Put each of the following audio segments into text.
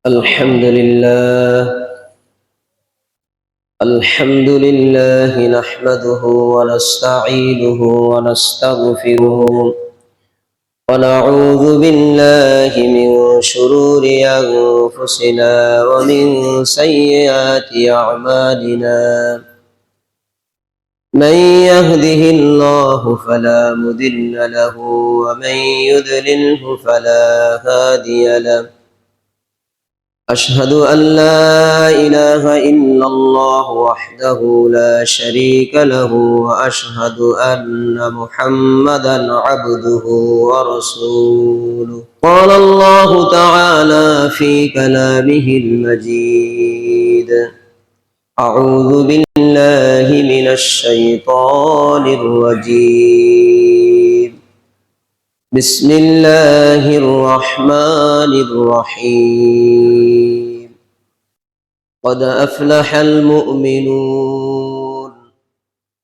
الحمد لله نحمده ونستعينه ونستغفره ونعوذ بالله من شرور أنفسنا ومن سيئات أعمالنا. من يهده الله فلا مضل له ومن يضلله فلا هادي له. أشهد أن لا إله إلا الله وحده لا شريك له وأشهد أن محمدا عبده ورسوله. قال الله تعالى في كلامه المجيد: أعوذ بالله من الشيطان الرجيم. بسم الله الرحمن الرحيم. قد أفلح المؤمنون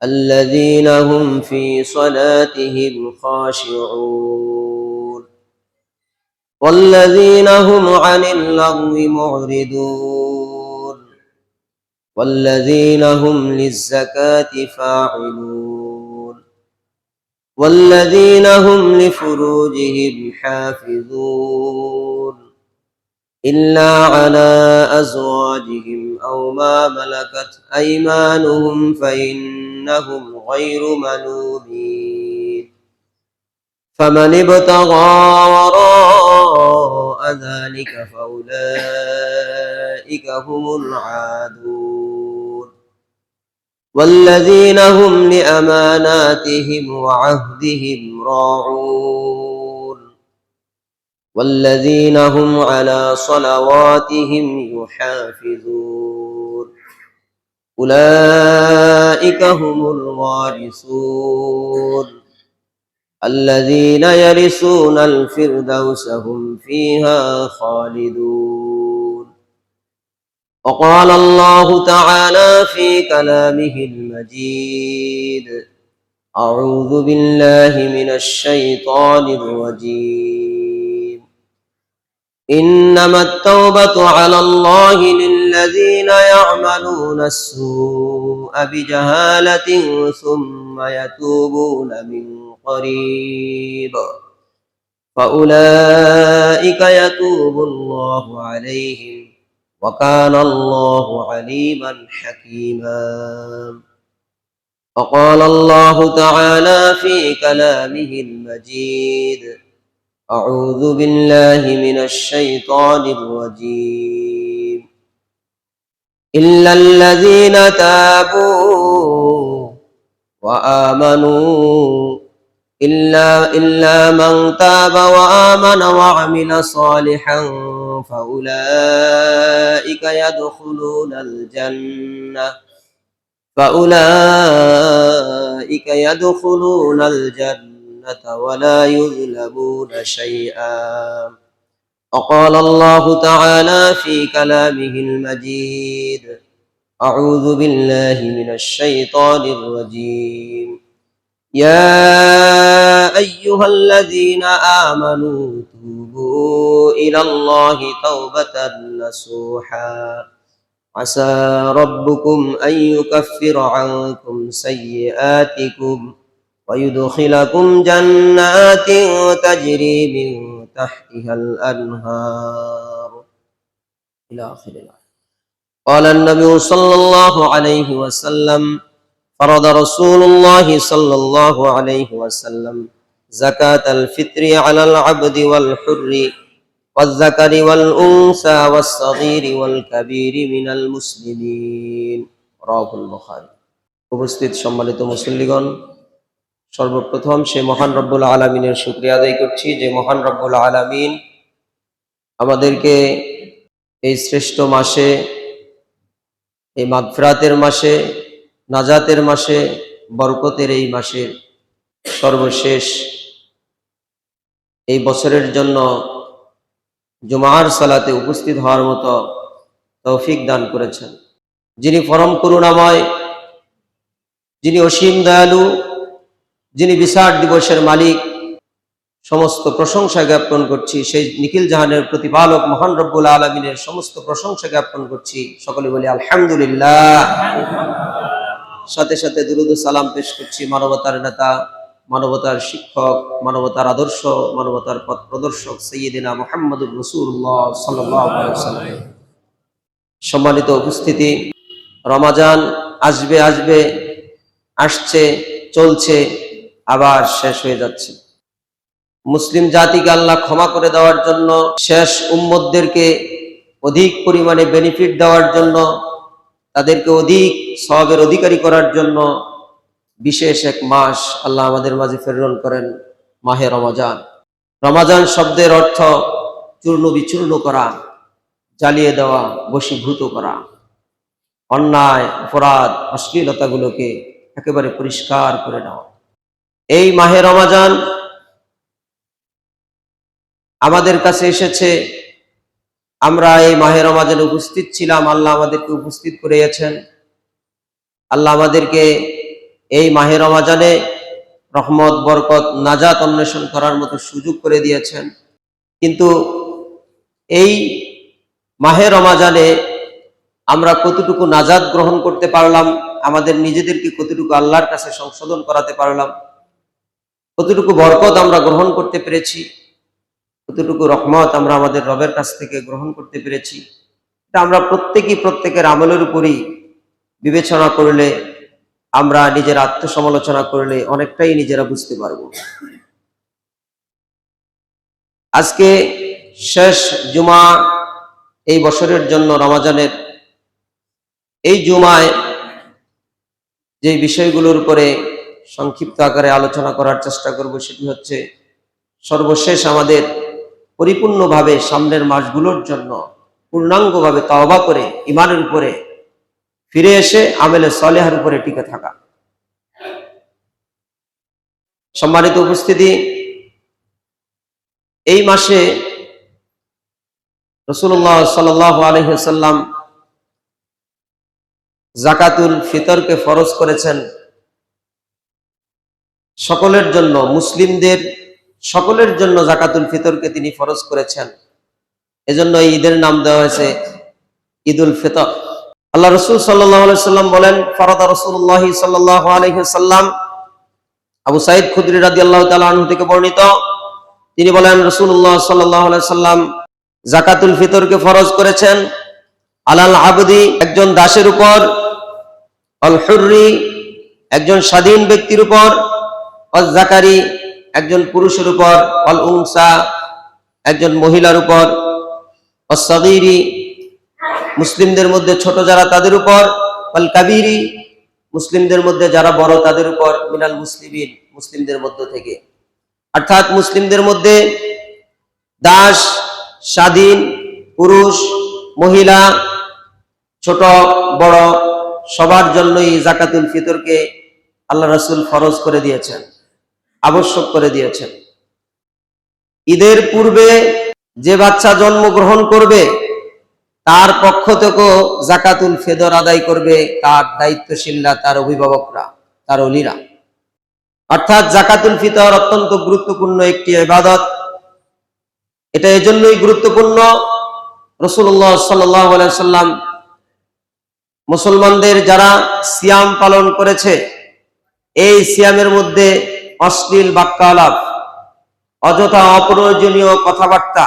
الذين هم في صلاتهم خاشعون والذين هم عن اللغو معرضون والذين هم للزكاة فاعلون والذين هم لفروجهم حافظون إلا على أزواجهم أو ما ملكت أيمانهم فإنهم غير ملومين. فمن ابتغى وراء ذلك فأولئك هم العادون والذين هم لأماناتهم وعهدهم راعون والذين هم على صلواتهم يحافظون. أولئك هم الوارثون الذين يرثون الفردوس هم فيها خالدون. وقال الله تعالى في كلامه المجيد: أعوذ بالله من الشيطان الرجيم. إنما التوبة على الله للذين يعملون السوء بجهالة ثم يتوبون من قريب فأولئك يتوب الله عليهم وكان الله عليما حكيما. وقال الله تعالى في كلامه المجيد: أعوذ بالله من الشيطان الرجيم. إلا الذين تابوا وآمنوا إلا من تاب وآمن وعمل صالحا فأولئك يدخلون الجنة ولا يظلمون شيئا. وقال الله تعالى في كلامه المجيد: أعوذ بالله من الشيطان الرجيم. يا أيها الذين آمنوا توبوا إلى الله توبة نصوحا عسى ربكم أن يكفر عنكم سيئاتكم ويدخلكم جنات تجري من تحتها الأنهار إلى آخر الآية. قال النبي صلى الله عليه وسلم: فرض رسول الله صلى الله عليه وسلم زكاة الفطر على العبد والحر والذكر والأنثى والصغير والكبير من المسلمين رواه البخاري। উপস্থিত সম্মানিত মুসল্লিগণ, সর্বপ্রথম সে মহান রব্বুল আলামিনের শুকরিয়া আদায় করছি যে মহান রব্বুল আলামিন আমাদেরকে এই শ্রেষ্ঠ মাসে, এই মাগফিরাতের মাসে, নাজাতের মাসে, বরকতের এই মাসে সর্বশেষ এই বছরের জন্য জুমার সালাতে উপস্থিত হওয়ার মতো তৌফিক দান করেছেন। যিনি পরম করুণাময়, যিনি অসীম দয়ালু, যিনি বিচার দিবসের মালিক, সমস্ত প্রশংসা জ্ঞাপন করছি সেই নিখিল জাহানের প্রতিপালক মহান রব্বুল আলামিনের সমস্ত প্রশংসা জ্ঞাপন করছি। সকলে বলি আলহামদুলিল্লাহ। সাথে সাথে দুরূদ ও সালাম পেশ করছি মানবতার নেতা, মানবতার শিক্ষক, মানবতার আদর্শ, মানবতার পথ প্রদর্শক সাইয়্যিদিনা মুহাম্মদুর রাসূলুল্লাহ সাল্লাল্লাহু আলাইহি ওয়াসাল্লাম। সম্মানিত উপস্থিতি, রমাজান আসবে আসবে, আসছে, চলছে, আবার শেষ হয়ে যাচ্ছে। মুসলিম জাতিকে আল্লাহ ক্ষমা করে দেওয়ার জন্য, শেষ উম্মতদেরকে অধিক পরিমাণে বেনিফিট দেওয়ার জন্য, তাদেরকে অধিক সওয়াবের অধিকারী করার জন্য বিশেষ এক মাস আল্লাহ আমাদের মাঝে প্রেরণ করেন, মাহে রমাজান। রমাজান শব্দের অর্থ চূর্ণ বিচূর্ণ করা, জ্বালিয়ে দেওয়া, বশীভূত করা, অন্যায়, অপরাধ, অশ্লীলতাগুলোকে একেবারে পরিষ্কার করে দেওয়া। এই মাহে রমাজান আমাদের কাছে এসেছে, আমরা এই মাহে রমাজানে উপস্থিত ছিলাম, আল্লাহ আমাদেরকে উপস্থিত করিয়েছেন। আল্লাহ আমাদেরকে এই মাহে রমাজানে রহমত, বরকত, নাজাত অন্বেষণ করার মতো সুযোগ করে দিয়েছেন। কিন্তু এই মাহে রমাজানে আমরা কতটুকু নাজাত গ্রহণ করতে পারলাম, আমাদের নিজেদেরকে কতটুকু আল্লাহর কাছে সংশোধন করাতে পারলাম, কতটুকু বরকত আমরা গ্রহণ করতে পেরেছি, কতটুকু রহমত আমরা আমাদের রবের কাছ থেকে গ্রহণ করতে পেরেছি, এটা আমরা প্রত্যেকের আমলের উপরই বিবেচনা করলে, আমরা নিজের আত্মসমালোচনা করলে অনেকটাই নিজেরা বুঝতে পারব। আজকে শেষ জুমা এই বছরের জন্য রমাজানের, এই জুমায় যে বিষয়গুলোর উপরে সংক্ষিপ্ত আকারে আলোচনা করার চেষ্টা করব সেটি হচ্ছে, সর্বশেষ আমাদের পরিপূর্ণভাবে সামনের মাসগুলোর জন্য পূর্ণাঙ্গভাবে তওবা করে ঈমানের উপরে ফিরে এসে আমেলে সালেহার উপরে টিকে থাকা। সম্মানিত উপস্থিতি, এই মাসে রাসূলুল্লাহ সাল্লাল্লাহু আলাইহি ওয়াসাল্লাম যাকাতুল ফিতরকে ফরজ করেছেন সকলের জন্য, মুসলিমদের সকলের জন্য যাকাতুল ফিতরকে তিনি ফরজ করেছেন। এজন্য এই ঈদের নাম দেওয়া হয়েছে ঈদুল ফিতর। আল্লাহ রাসূল সাল্লাল্লাহু আলাইহি ওয়াসাল্লাম বলেন, ফারাদা রাসূলুল্লাহ সাল্লাল্লাহু আলাইহি ওয়াসাল্লাম, আবু সাঈদ খুদরি রাদিয়াল্লাহু তাআলা আনহু থেকে বর্ণিত, তিনি বলেন রাসূলুল্লাহ সাল্লাল্লাহু আলাইহি ওয়াসাল্লাম যাকাতুল ফিতরকে ফরজ করেছেন আলাল আবদি, একজন দাসের উপর, আল হুররি, একজন স্বাধীন ব্যক্তির উপর, আল যাকারি, একজন পুরুষের উপর, আল উনসা, একজন মহিলার উপর, আস সাগীরি, মুসলিমদের মধ্যে ছোট যারা তাদের উপর, আল কাবীরি, মুসলিমদের মধ্যে যারা বড় তাদের উপর, মিনাল মুসলিমিন, মুসলিমদের মধ্য থেকে। অর্থাৎ মুসলিমদের মধ্যে দাস, স্বাধীন, পুরুষ, মহিলা, ছোট বড় সবার জন্যই যাকাতুল ফিতরকে আল্লাহ রাসূল ফরজ করে দিয়েছেন, আবশ্যক করে দিয়েছেন। ঈদের পূর্বে যে বাচ্চা জন্মগ্রহণ করবে তার পক্ষ থেকেও যাকাতুল ফিতর আদায় করবে তার দায়িত্বশীলরা, তার অভিভাবকরা, তার ওলিরা। অর্থাৎ যাকাতুল ফিতর অত্যন্ত গুরুত্বপূর্ণ একটি ইবাদত। এটা এজন্যই গুরুত্বপূর্ণ, রাসূলুল্লাহ সাল্লাল্লাহু আলাইহি ওয়াসাল্লাম মুসলমানদের যারা সিয়াম পালন করেছে, এই সিয়ামের মধ্যে অশ্লীল বাক্যালাপ, অযথা অপ্রয়োজনীয় কথাবার্তা,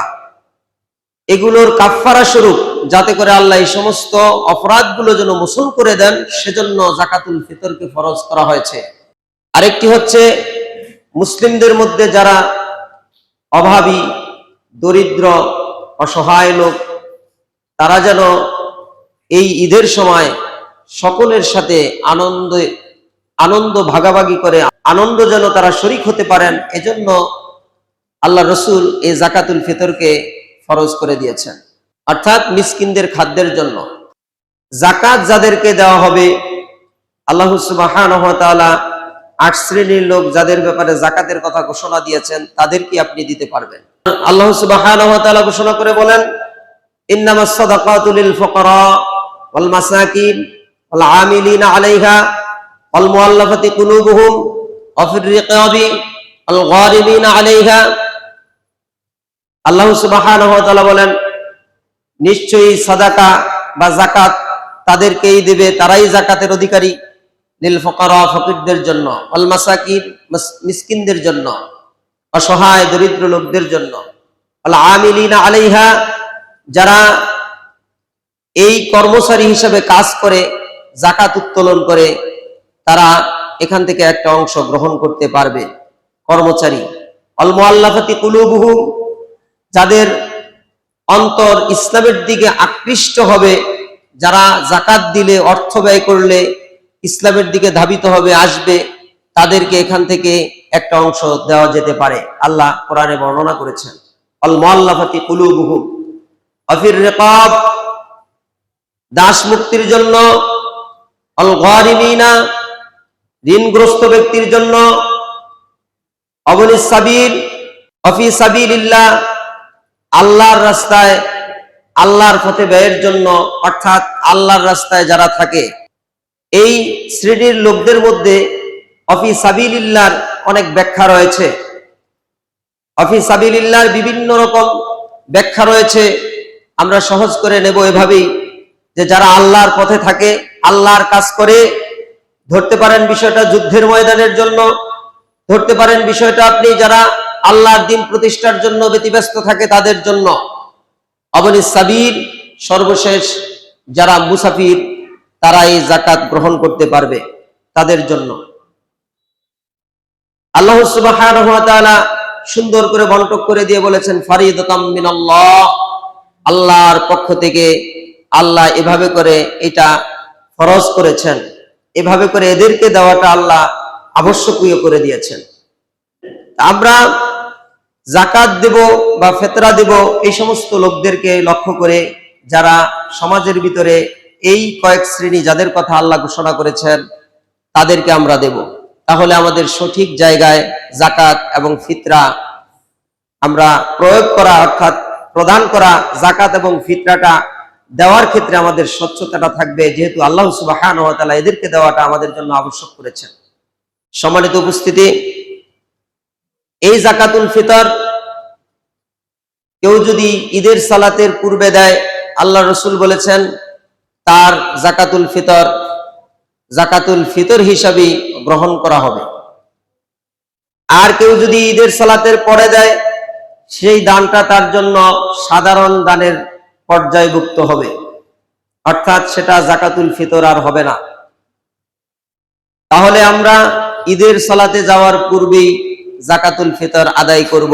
এগুলোর কাফফারা স্বরূপ যাতে করে আল্লাহ এই সমস্ত অপরাধগুলো যেন মোচন করে দেন, সেজন্য যাকাতুল ফিতরকে ফরজ করা হয়েছে। আরেকটি হচ্ছে, মুসলিমদের মধ্যে যারা অভাবী, দরিদ্র, অসহায় লোক, তারা যেন এই ঈদের সময় সকলের সাথে আনন্দ ভাগাভাগি করে, আনন্দ যেন তারা শরীক হতে পারেন, এজন্য আল্লাহ রাসূল এই যাকাতুল ফিতরকে ফরজ করে দিয়েছেন। অর্থাৎ মিসকিনদের খাদ্যের জন্য। যাকাত যাদেরকে দেওয়া হবে, আল্লাহ সুবহানাহু ওয়া তাআলা ৮ শ্রেণীর লোক যাদের ব্যাপারে যাকাতের কথা ঘোষণা দিয়েছেন তাদেরকে আপনি দিতে পারবেন। আল্লাহ সুবহানাহু ওয়া তাআলা ঘোষণা করে বলেন, ইন্নামাস সাদাকাতু লিল ফুকারা ওয়াল মাসাকিন ওয়াল আমিলিনা আলাইহা ওয়াল মুআল্লাফাতি কুলুবুহুম ওয়া ফির রিকাবি ওয়াল গারিমিনা আলাইহা আল্লাহ সুবহানাহু ওয়া তাআলা বলেন, নিশ্চয়ই সাদাকা বা যাকাত তাদেরকেই দেবে, তারাই যাকাতের অধিকারী। লিল ফুকারা, ফকিরদের জন্য, ওয়াল মাসাকিন, মিসকিনদের জন্য, অসহায় দরিদ্র লোকদের জন্য, আল আমিলিনা আলাইহা, যারা এই কর্মচারী হিসেবে কাজ করে, যাকাত উত্তোলন করে, তারা এখান থেকে একটা অংশ গ্রহণ করতে পারবে, কর্মচারী। আল মুআল্লাফাতি কুলুবুহুম, যাদের অন্তর ইসলামের দিকে আকৃষ্ট হবে, যারা যাকাত দিলে, অর্থ ব্যয় করলে ইসলামের দিকে ধাবিত হবে, আসবে, তাদেরকে এখান থেকে একটা অংশ দেওয়া যেতে পারে। আল্লাহ কোরআনে বর্ণনা করেছেন, আল মুআল্লাফাতি কুলুবুহুম, আফির রিকাব, দাস মুক্তির জন্য, আল গারিমিনা, ঋণগ্রস্ত ব্যক্তির জন্য, আবনিস সাবিল, আফি সাবিলিল্লাহ, আল্লাহর রাস্তায়, আল্লাহর পথে ব্যয়ের জন্য, অর্থাৎ আল্লাহর রাস্তায় যারা থাকে। এই শ্রেণীর লোকদের মধ্যে আফি সাবিলিল্লাহর অনেক ব্যাখ্যা রয়েছে। আফি সাবিলিল্লাহর বিভিন্ন রকম ব্যাখ্যা রয়েছে। আমরা সহজ করে নেব এভাবেই, যে যারা আল্লাহর পথে থাকে, আল্লাহর কাজ করে। ধরতে পারেন বিষয়টা যুদ্ধের ময়দানের জন্য, ধরতে পারেন বিষয়টা আপনি যারা আল্লাহর দ্বীন প্রতিষ্ঠার জন্য ব্যতিব্যস্ত থাকে তাদের জন্য। আবনিস সাবিল, সর্বশেষ যারা মুসাফির, তারা এই যাকাত গ্রহণ করতে পারবে, তাদের জন্য। আল্লাহ সুবহানাহু ওয়া তাআলা সুন্দর করে বন্টক করে দিয়ে বলেছেন, ফারিদাতাম মিনাল্লাহ, আল্লাহর পক্ষ থেকে আল্লাহ এভাবে করে এটা ফরজ করেছেন, এভাবে করে এদেরকে দেওয়াটা আল্লাহ আবশ্যকীয় করে দিয়েছেন। আমরা যাকাত দেব বা ফিতরা দেব এই সমস্ত লোকদেরকে লক্ষ্য করে, যারা সমাজের ভিতরে এই কয়েক শ্রেণী যাদের কথা আল্লাহ ঘোষণা করেছেন, তাদেরকে আমরা দেব। তাহলে আমাদের সঠিক জায়গায় যাকাত এবং ফিতরা আমরা প্রয়োগ করা, অর্থাৎ প্রদান করা, যাকাত এবং ফিতরাটা দেওয়ার ক্ষেত্রে আমাদের স্বচ্ছতাটা থাকবে, যেহেতু আল্লাহ সুবহানাহু ওয়া তাআলা এদেরকে দেওয়াটা আমাদের জন্য আবশ্যক করেছেন। সম্মানিত উপস্থিতি, এই যাকাতুল ফিতর কেউ যদি ঈদের সালাতের পূর্বে দেয়, আল্লাহ রাসূল বলেছেন তার যাকাতুল ফিতর হিসাবে গ্রহণ করা হবে। আর কেউ যদি ঈদের সালাতের পরে দেয়, সেই দানটা তার জন্য সাধারণ দানের পর্যায়ভুক্ত হবে, অর্থাৎ সেটা যাকাতুল ফিতর আর হবে না। তাহলে আমরা ঈদের সালাতে যাওয়ার পূর্বেই যাকাতুল ফিতর আদায় করব।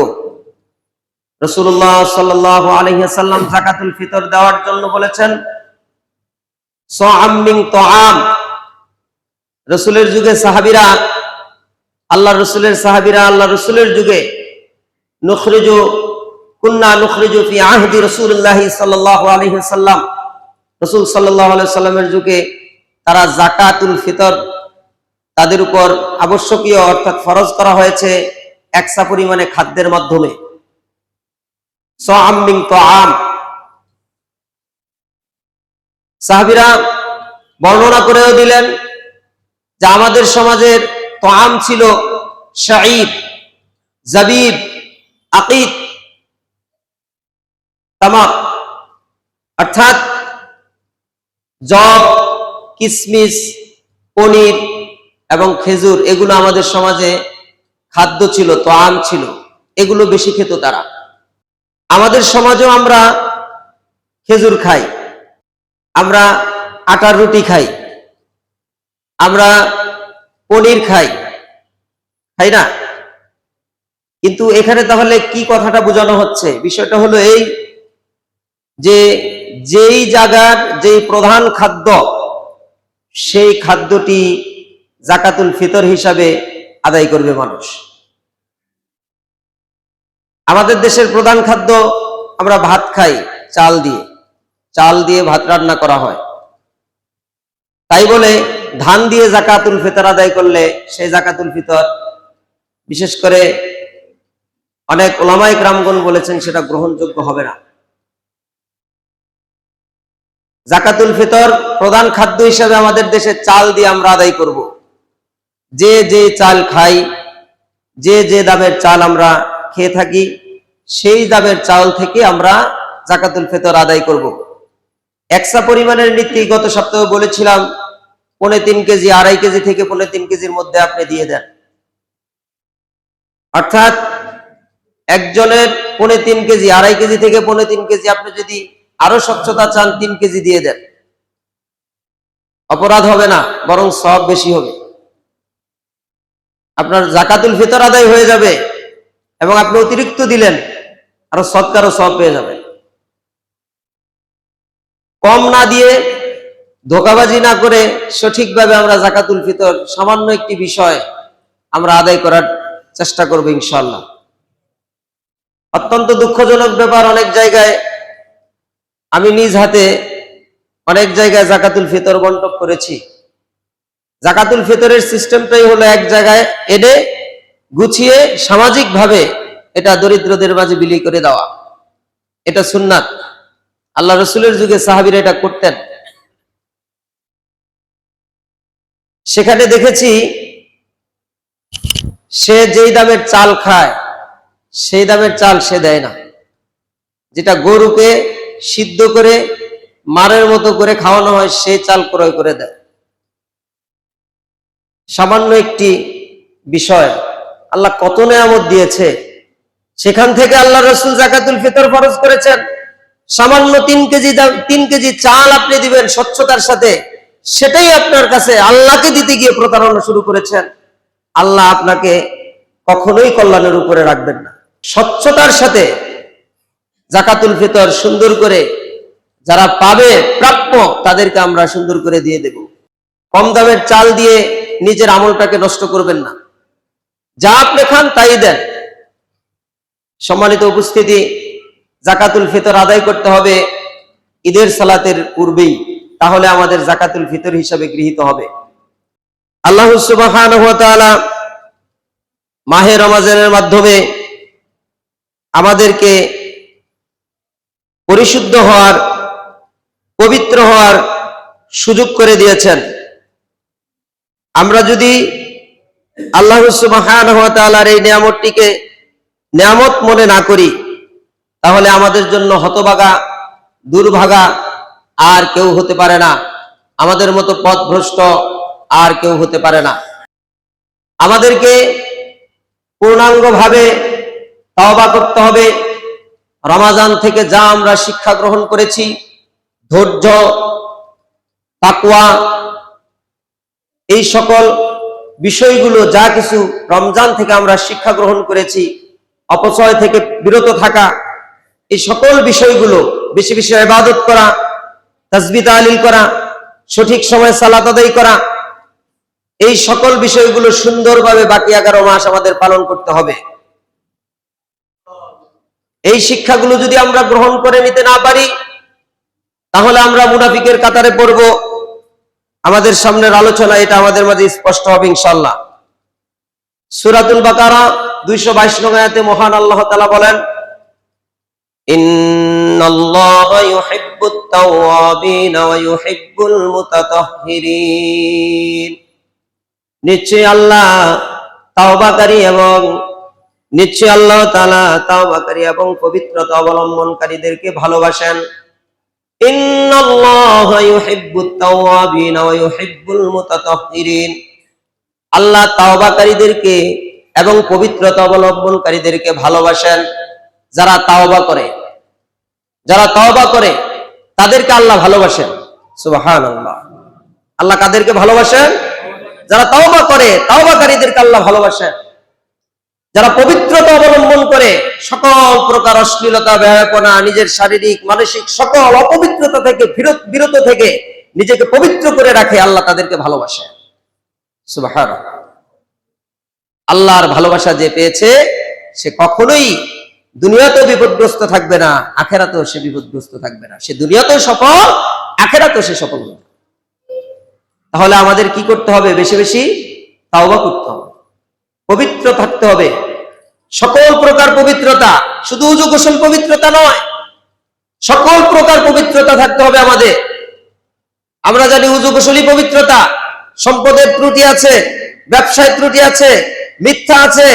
রাসূলুল্লাহ সাল্লাল্লাহু আলাইহি ওয়াসাল্লাম যাকাতুল ফিতর দেওয়ার জন্য বলেছেন, সাআম মিন তাআম। রাসূলের যুগে সাহাবীরা, আল্লাহ রাসূলের যুগে কুন্না নুখরিজু ফি আহদি রাসূলিল্লাহি সাল্লাল্লাহু আলাইহি ওয়াসাল্লাম, রাসূল সাল্লাল্লাহু আলাইহি ওয়াসাল্লামের যুগে তারা যাকাতুল ফিতর তাদের উপর আবশ্যকীয়, অর্থাৎ ফরজ করা হয়েছে একসা পরিমাণে খাদ্যের মাধ্যমে। সাআম মিন তাআম। সাহাবীরা বর্ণনা করেও দিলেন যে আমাদের সমাজের তাআম ছিল শাঈর, জাবিব, আকিদ, তামাক, অর্থাৎ জব, কিসমিস, পনির এবং খেজুর, এগুলো আমাদের সমাজে খাদ্য ছিল, তাআম ছিল, এগুলো বেশি খেত তারা। আমাদের সমাজেও আমরা খেজুর খাই, আমরা আটার রুটি খাই, আমরা পনির খাই না? কিন্তু এখানে তাহলে কি কথাটা বোঝানো হচ্ছে? বিষয়টা হলো এই যে যেই জায়গার যেই প্রধান খাদ্য, সেই খাদ্যটি যাকাতুল ফিতর হিসাবে আদায় করবে মানুষ। আমাদের দেশের প্রধান খাদ্য, আমরা ভাত খাই চাল দিয়ে ভাত রান্না করা হয়। তাই বলে ধান দিয়ে যাকাতুল ফিতর আদায় করলে সেই যাকাতুল ফিতর, বিশেষ করে অনেক উলামায়ে কেরামগণ বলেছেন, সেটা গ্রহণযোগ্য হবে না। যাকাতুল ফিতর প্রধান খাদ্য হিসেবে আমাদের দেশে চাল দিয়ে আমরা আদায় করব। যে চাল খাই, যে দামের চাল আমরা খেয়ে থাকি, সেই দামের চাউল থেকে আমরা জাকাতুল ফিতর আদায় করব। একসা পরিমাণের নীতি গত সপ্তাহে বলেছিলাম, 3.5 কেজি, 2.5 কেজি থেকে 3.5 কেজির মধ্যে আপনি দিয়ে দেন। অর্থাৎ একজনের 3.5 কেজি, 2.5 কেজি থেকে 3.5 কেজি, আপনি যদি আরো স্বচ্ছতা চান 3 কেজি দিয়ে দেন। অপরাধ হবে না, বরং সওয়াব বেশি হবে। আপনার জাকাতুল ফিতর আদায় হয়ে যাবে এবং আপনি অতিরিক্ত দিলেন, আরো সৎকারও সওয়াব পেয়ে যাবেন। কম না দিয়ে, ধোঁকাবাজি না করে সঠিকভাবে আমরা জাকাতুল ফিতর সামান্য একটি বিষয় আমরা আদায় করার চেষ্টা করব ইনশাআল্লাহ। অত্যন্ত দুঃখজনক ব্যাপার, অনেক জায়গায় আমি নিজ হাতে অনেক জায়গায় জাকাতুল ফিতর বন্টন করেছি। জাকাতুল ফিতরের সিস্টেমটাই হলো এক জায়গায় এনে গুছিয়ে সামাজিকভাবে এটা দরিদ্রদের মাঝে বিলি করে দেওয়া। এটা সুন্নাত, আল্লাহ রসুলের যুগে সাহাবীরা এটা করতেন। সেখানে দেখেছি সে যেই দামের চাল খায় সেই দামের চাল সে দেয় না। যেটা গরুকে সিদ্ধ করে মারের মতো করে খাওয়ানো হয় সেই চাল ক্রয় করে দেয়। সামান্য একটি বিষয়, আল্লাহ কত নেয়ামত দিয়েছে, সেখান থেকে আল্লাহ রসুল জাকাতুল ফিতর ফরজ করেছেন। সামান্য 3 কেজি চাল আপনি দিবেন স্বচ্ছতার সাথে, সেটাই আপনার কাছে আল্লাহকে দিতে গিয়ে প্রতারণা শুরু করেছেন। আল্লাহ আপনাকে কখনোই কল্যাণের উপরে রাখবেন না। স্বচ্ছতার সাথে জাকাতুল ফিতর সুন্দর করে যারা পাবে প্রাপ্য তাদেরকে আমরা সুন্দর করে দিয়ে দেব। কম দামের চাল দিয়ে নিজের আমলটাকে নষ্ট করবেন না, যা আপনি খান তাই দেন। সম্মানিত উপস্থিতি, জাকাতুল ফিতর আদায় করতে হবে ঈদের সালাতের পূর্বেই, তাহলে আমাদের জাকাতুল ফিতর হিসাবে গৃহীত হবে। আল্লাহ সুবহানাহু ওয়া তাআলা মাহে রমজানের মাধ্যমে আমাদেরকে পরিশুদ্ধ হওয়ার, পবিত্র হওয়ার সুযোগ করে দিয়েছেন। আমরা যদি আল্লাহ সুবহানাহু ওয়া তাআলার এই নিয়ামতটিকে নিয়ামত মনে না করি, তাহলে আমাদের জন্য হতভাগা, দুর্ভাগা আর কেউ হতে পারে না। আমাদের মতো পথভ্রষ্ট আর কেউ হতে পারে না। আমাদেরকে পূর্ণাঙ্গভাবে তওবা করতে হবে। রমাজান থেকে যা আমরা শিক্ষা গ্রহণ করেছি, ধৈর্য, তাকওয়া, এই সকল বিষয়গুলো যা কিছু রমজান থেকে আমরা শিক্ষা গ্রহণ করেছি, অপচয় থেকে বিরত থাকা, এই সকল বিষয়গুলো, বেশি বেশি ইবাদত করা, তাসবিহ তাহলিল করা, সঠিক সময়ে সালাত আদায় করা, এই সকল বিষয়গুলো সুন্দরভাবে বাকি 11 মাস আমাদের পালন করতে হবে। এই শিক্ষাগুলো যদি আমরা গ্রহণ করে নিতে না পারি, তাহলে আমরা মুনাফিকের কাতারে পড়ব। আমাদের সামনের আলোচনা এটা আমাদের মাঝে স্পষ্ট হবে ইনশাআল্লাহ। সূরাতুল বাকারা 222 নং আয়াতে মহান আল্লাহ তাআলা বলেন, ইন্নাল্লাহা ইউহিব্বুত তাওয়াবিন ওয়া ইউহিব্বুল মুতাতাহহিরিন। নিশ্চয় আল্লাহ তাওবাকারী এবং নিশ্চয় আল্লাহ তাআলা তাওবাকারী এবং পবিত্রতা অবলম্বনকারীদেরকে ভালোবাসেন। ইন্নাল্লাহা ইউহিব্বুত তাওয়াবিন ওয়া ইউহিব্বুল মুতাতাহহিরিন। আল্লাহ তাওবাকারীদেরকে এবং পবিত্রতা অবলম্বনকারীদেরকে ভালোবাসেন। যারা তাওবা করে, যারা তাওবা করে তাদেরকে আল্লাহ ভালোবাসেন। সুবহানাল্লাহ। আল্লাহ কাদেরকে ভালোবাসেন? যারা তাওবা করে, তাওবাকারীদেরকে আল্লাহ ভালোবাসেন। যারা পবিত্রতা অবলম্বন করে, সকল প্রকার অশ্লীলতা, বেহায়াপনা, নিজের শারীরিক মানসিক সকল অপবিত্রতা থেকে বিরত থেকে নিজেকে পবিত্র করে রাখে, আল্লাহ তাদেরকে ভালোবাসেন। সুবহানাল্লাহ। আল্লাহর ভালোবাসা যে পেয়েছে সে কখনোই দুনিয়াতেও বিপদগ্রস্ত থাকবে না, আখেরাতেও সে বিপদগ্রস্ত থাকবে না। সে দুনিয়াতেও সফল, আখেরাতেও সে সফল হবে। তাহলে আমাদের কি করতে হবে? বেশি বেশি তাওবা করতে হবে, পবিত্র থাকতে হবে। সকল প্রকার পবিত্রতা, শুধু উযু গোসল পবিত্রতা নয়, সকল প্রকার পবিত্রতা থাকতে হবে আমাদের। আমরা জানি উযু গোসলই পবিত্রতা। সম্পদের ত্রুটি আছে, ব্যবসায় ত্রুটি আছে, মিথ্যা আছে,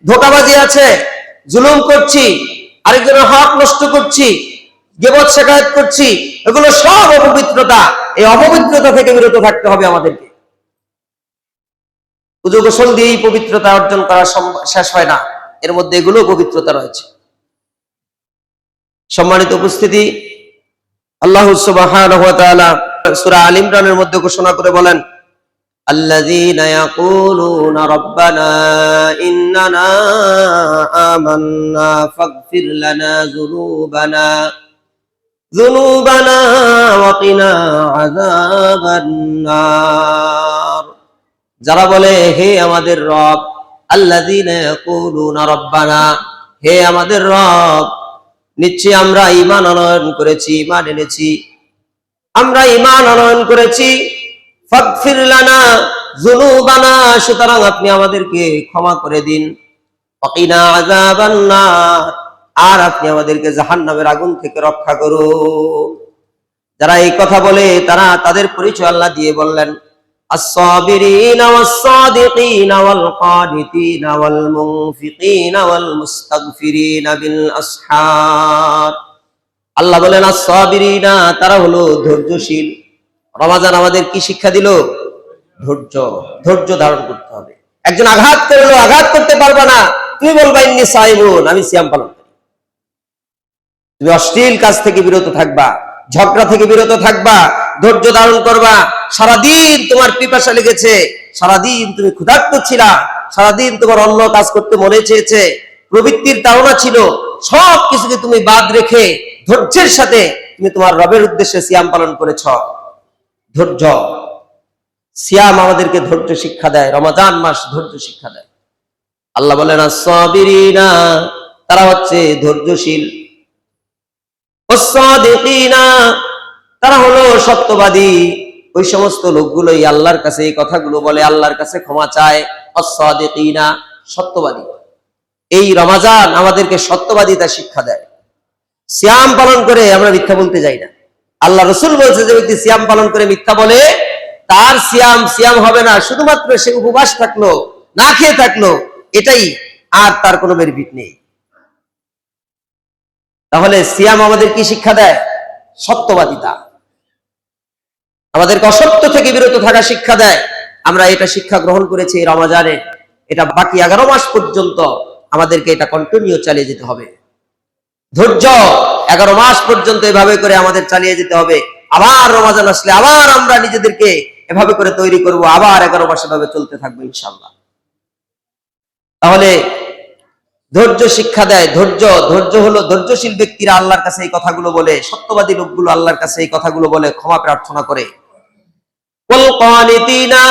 ধোঁকাবাজি আছে, জুলুম করছি, আরেকজনের হক নষ্ট করছি, গীবত শিকায়ত করছি, এগুলো সব অপবিত্রতা। এই অপবিত্রতা থেকে বিরত থাকতে হবে আমাদেরকে। উযু গোসল দিয়েই পবিত্রতা অর্জন করা শেষ হয় না, এর মধ্যে এগুলো পবিত্রতা রয়েছে। সম্মানিত উপস্থিতি, আল্লাহ সুবহানাহু ওয়া তাআলা সূরা আল ইমরানের মধ্যে ঘোষণা করে বলেন, আল্লাযীনা ইয়াকুলুনা রাব্বানা ইন্নানা আমান্না ফাগফির লানা যুনুবানা ওয়া কিনা আযাবান নার। যারা বলে হে আমাদের রব, আল্লাযীনা ইয়াকুলুনা রাব্বানা, হে আমাদের রব, নিশ্চয়ই আমরা ঈমান আনয়ন করেছি, ঈমান এনেছি, আমরা ঈমান আনয়ন করেছি। ফাগফির লানা যুনুবানা, সুতরাং আপনি আমাদেরকে ক্ষমা করে দিন। ওয়া কিনা আযাবান নার, আর আপনি আমাদেরকে জাহান্নামের আগুন থেকে রক্ষা করুন। যারা এই কথা বলে তারা তাদের পরিচয় আল্লাহ দিয়ে বললেন, আস-সাবিরিনা ওয়াস-সাদিকিনা ওয়াল-কানিতিনা ওয়াল-মুনফিকিনা ওয়াল-মুস্তাগফিরিনা বিল আসহার। আল্লাহ বলেন আস-সাবিরিনা, তারা হলো ধৈর্যশীল। রমজান আমাদের কি শিক্ষা দিল? ধৈর্য। ধৈর্য ধারণ করতে হবে। একজন আঘাত করলো, আঘাত করতে পারবে না, তুমি বলবা ইন্নী সাইমুন, আমি সিয়াম পালন করি। তুমি অশ্লীল কাজ থেকে বিরত থাকবা, ঝগড়া থেকে বিরত থাকবা, ধৈর্য ধারণ করবা। সারাদিন তোমার পিপাসা লেগেছে, সারাদিন তুমি ক্ষুধার্ত ছিলা, সারাদিন তোমার অন্য কাজ করতে মনে চেয়েছে, প্রবৃত্তির তাড়না ছিল, সব কিছুকে তুমি বাদ রেখে ধৈর্যের সাথে তুমি তোমার রবের উদ্দেশ্যে সিয়াম পালন করেছ। ধৈর্য। সিয়াম আমাদেরকে ধৈর্য শিক্ষা দেয়, রমজান মাস ধৈর্য শিক্ষা দেয়। আল্লাহ বলেন আস-সাবিরিনা, তারা হচ্ছে ধৈর্যশীল। ওয়াস-সাদিকিনা, তারা হলো সত্যবাদী। ওই সমস্ত লোকগুলোই আল্লাহর কাছে এই কথাগুলো বলে, আল্লাহর কাছে ক্ষমা চায়। আস-সাদিকিনা, সত্যবাদী। এই রমজান আমাদেরকে সত্যবাদিতা শিক্ষা দেয়। সিয়াম পালন করে আমরা মিথ্যা বলতে যাই না। আল্লাহ রাসূল বলছে যে ব্যক্তি সিয়াম পালন করে মিথ্যা বলে, তার সিয়াম হবে না, শুধুমাত্র সে উপবাস থাকলো, না খেয়ে থাকলো, এটাই, আর তার কোনো বেনিফিট নেই। তাহলে সিয়াম আমাদের কি শিক্ষা দেয়? সত্যবাদিতা। আমাদেরকে অসত্য থেকে বিরত থাকা শিক্ষা দেয়। আমরা এটা শিক্ষা গ্রহণ করেছি এই রমজানে। এটা বাকি 11 মাস পর্যন্ত আমাদেরকে এটা কন্টিনিউ চালিয়ে যেতে হবে। ধৈর্য 11 মাস পর্যন্ত এভাবে করে আমাদের চালিয়ে যেতে হবে। আবার রমজান আসলে আবার আমরা নিজেদেরকে এভাবে করে তৈরি করব, আবার 11 মাস এভাবে চলতে থাকবো ইনশাআল্লাহ। তাহলে ধৈর্য শিক্ষা দেয়। ধৈর্য হলো ধৈর্যশীল ব্যক্তিরা আল্লাহর কাছে এই কথাগুলো বলে, সত্যবাদী লোকগুলো আল্লাহর কাছে এই কথাগুলো বলে, ক্ষমা প্রার্থনা করে। ওয়াল-কানিতিনা,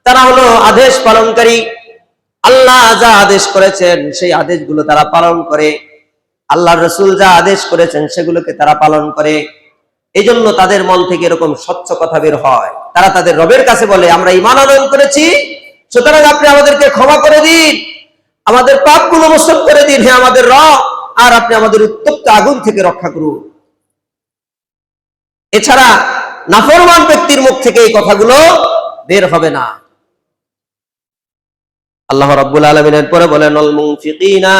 তারা হলো আদেশ পালনকারী। আল্লাহ যা আদেশ করেছেন সেই আদেশগুলো তারা পালন করে, আল্লাহর রাসূল যা আদেশ করেছেন সেগুলোকে তারা পালন করে। এই জন্য তাদের মন থেকে এরকম স্বচ্ছ কথা বের হয়। তারা তাদের রবের কাছে বলে, আমরা ঈমান আনয়ন করেছি, সুতরাং আপনি আমাদেরকে ক্ষমা করে দিন, আমাদের পাপগুলো মোচন করে দিন হে আমাদের রব, আর আপনি আমাদের উত্তপ্ত আগুন থেকে রক্ষা করুন। এছাড়া নাফরমান ব্যক্তির মুখ থেকে এই কথাগুলো বের হবে না। আল্লাহ রাব্বুল আলামিন এরপরে বলেন আল মুনফিকিনা,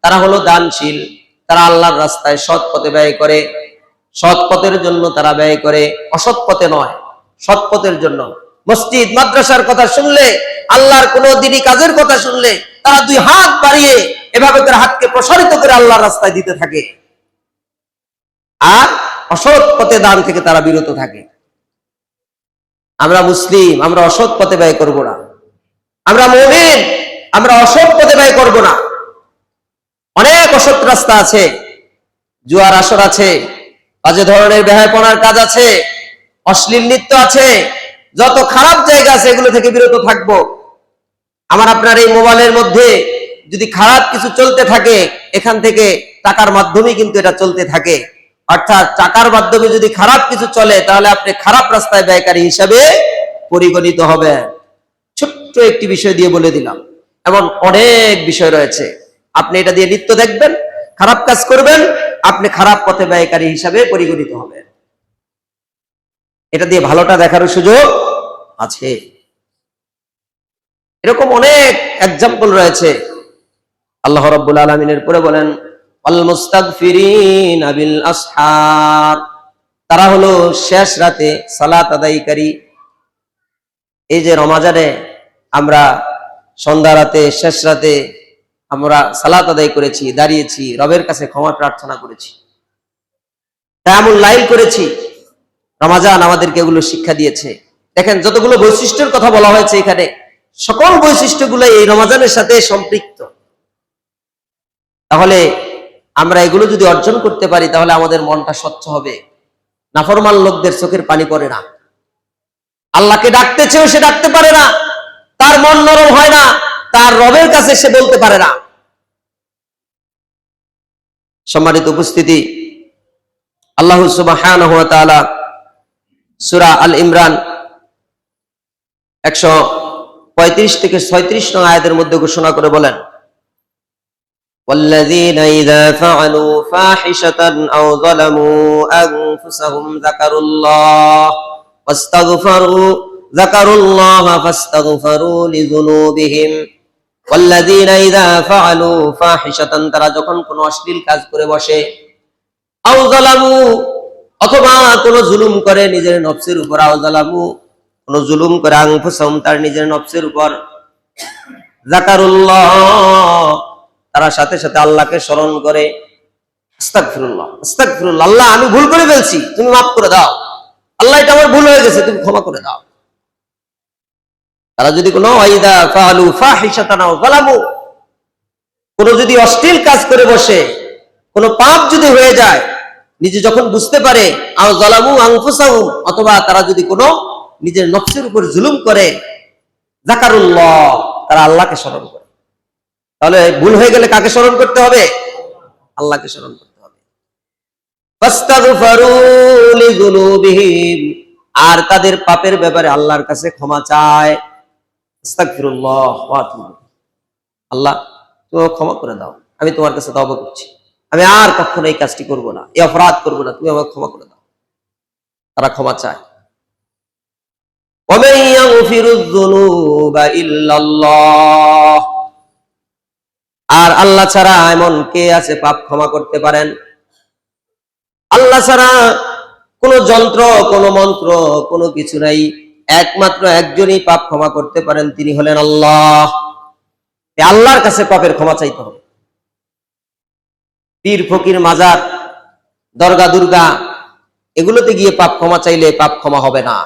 তারা হলো দানশীল। তারা আল্লাহর রাস্তায় সৎ পথে ব্যয় করে, সৎ পথের জন্য তারা ব্যয় করে, অসৎ পথে নয়, সৎ পথের জন্য। মসজিদ মাদ্রাসার কথা শুনলে, আল্লাহর কোন দিনই কাজের কথা শুনলে তারা 2 হাত বাড়িয়ে এভাবে করে হাতকে প্রসারিত করে আল্লাহর রাস্তায় দিতে থাকে, আর অসৎ পথে দান থেকে তারা বিরত থাকে। আমরা মুসলিম, আমরা অসৎ পথে ব্যয় করব না। আমরা মুমিন, আমরা অসৎ পথে ব্যয় করব না। অনেক অসৎ রাস্তা আছে, জুয়ার আসর আছে, বাজে ধরনের বেহায়াপনার কাজ আছে, অশ্লীল নৃত্য আছে, যত খারাপ জায়গা আছে এগুলো থেকে বিরত থাকবো। আমার আপনার এই মোবাইলের মধ্যে যদি খারাপ কিছু চলতে থাকে, এখান থেকে টাকার মাধ্যমে কিন্তু এটা চলতে থাকে। অর্থাৎ টাকার মাধ্যমে যদি খারাপ কিছু চলে, তাহলে আপনি খারাপ রাস্তায় ব্যয়কারী হিসাবে পরিগণিত হবেন। ছোট্ট একটি বিষয় দিয়ে বলে দিলাম, এমন অনেক বিষয় রয়েছে। আপনি এটা দিয়ে নিত্য দেখবেন, খারাপ কাজ করবেন, আপনি খারাপ পথে ব্যয়কারী হিসাবে পরিগণিত হবেন। এটা দিয়ে ভালোটা দেখারও সুযোগ আছে। এরকম অনেক এক্সাম্পল রয়েছে। আল্লাহ রাব্বুল আলামিনের পরে বলেন ওয়াল মুস্তাগফিরিনা বিল আসহার, তারা হলো শেষ রাতে সালাত আদায়কারী। এই যে রমজানে আমরা সন্ধ্যা রাতে, শেষ রাতে আমরা সালাত আদায় করেছি, দাঁড়িয়েছি, রবের কাছে ক্ষমা প্রার্থনা করেছি, কিয়ামুল লাইল করেছি। রমজান আমাদেরকে এগুলো শিক্ষা দিয়েছে। দেখেন যতগুলো বৈশিষ্ট্যের কথা বলা হয়েছে এখানে, সকল বৈশিষ্ট্যগুলো এই রমজানের সাথে সম্পৃক্ত। তাহলে আমরা এগুলো যদি অর্জন করতে পারি তাহলে আমাদের মনটা স্বচ্ছ হবে। নাফরমান লোকদের চোখের পানি পড়ে না, আল্লাহকে ডাকতে চেয়েও সে ডাকতে পারে না, তার মন নরম হয় না, তার রবের কাছে সে বলতে পারে না। সম্মানিত উপস্থিতি, আল্লাহ সুবহানাহু ওয়া তাআলা সূরা আল ইমরান 135 থেকে 36 নং আয়াতের মধ্যে ঘোষণা করে বলেন, والذين إذا فعلوا فاحشة أو ظلموا أنفسهم ذكروا الله فاستغفروا لذنوبهم والذين إذا فعلوا فاحشة, তারা যখন কোনো অশ্লীল কাজ করে বসে, আও যালামু, অথবা কোনো জুলুম করে নিজের নফসের উপর, আও যালামু, কোনো জুলুম করে, আনফুসাহুম, তার নিজের নফসের উপর, যাকারুল্লাহ, তারা সাথে সাথে আল্লাহকে স্মরণ করে, আস্তাগফিরুল্লাহ, আস্তাগফিরুল্লাহ, আল্লাহ আমি ভুল করে ফেলছি, তুমি মাফ করে দাও, আল্লাহ এটা আমার ভুল হয়ে গেছে, তুমি ক্ষমা করে দাও। তারা যদি কোনো ওয়াইদা ফাআলু ফাহিশাতান আও যালামু, কোনো যদি অশ্লীল কাজ করে বসে, কোনো পাপ যদি হয়ে যায়, নিজে যখন বুঝতে পারে, আও যালামু আনফুসাহুম, অথবা তারা যদি কোনো নিজের নফসের উপর জুলুম করে, যাকারুল্লাহ, তারা আল্লাহকে স্মরণ করে। তাহলে ভুল হয়ে গেলে কাকে স্মরণ করতে হবে? আল্লাহকে স্মরণ করতে হবে। ফাস্তাগফারু লিযুনুবিহিম, আর তাদের পাপের ব্যাপারে আল্লাহর কাছে ক্ষমা চায়। আস্তাগফিরুল্লাহ ওয়া আতুবু, আল্লাহ তুমি ক্ষমা করে দাও, আমি তোমার কাছে তওবা করছি, আমি আর কখনো এই কাজটি করব না, এই অপরাধ করব না, তুমি আমাকে ক্ষমা করে দাও। তারা ক্ষমা চায়। ওয়া মান ইয়াগফিরুয যুনুবা ইল্লাল্লাহ, আর আল্লাহ ছাড়া এমন কে আছে পাপ ক্ষমা করতে পারেন? আল্লাহ ছাড়া কোনো যন্ত্র, কোনো মন্ত্র, কোনো কিছু নাই। একমাত্র একজনই পাপ ক্ষমা করতে পারেন, তিনি হলেন আল্লাহ। আল্লাহর কাছে পাপের ক্ষমা চাইতে হবে। পীর ফকির, মাজার, দরগা, দুর্গা, এগুলোতে গিয়ে পাপ ক্ষমা চাইলে পাপ ক্ষমা হবে না।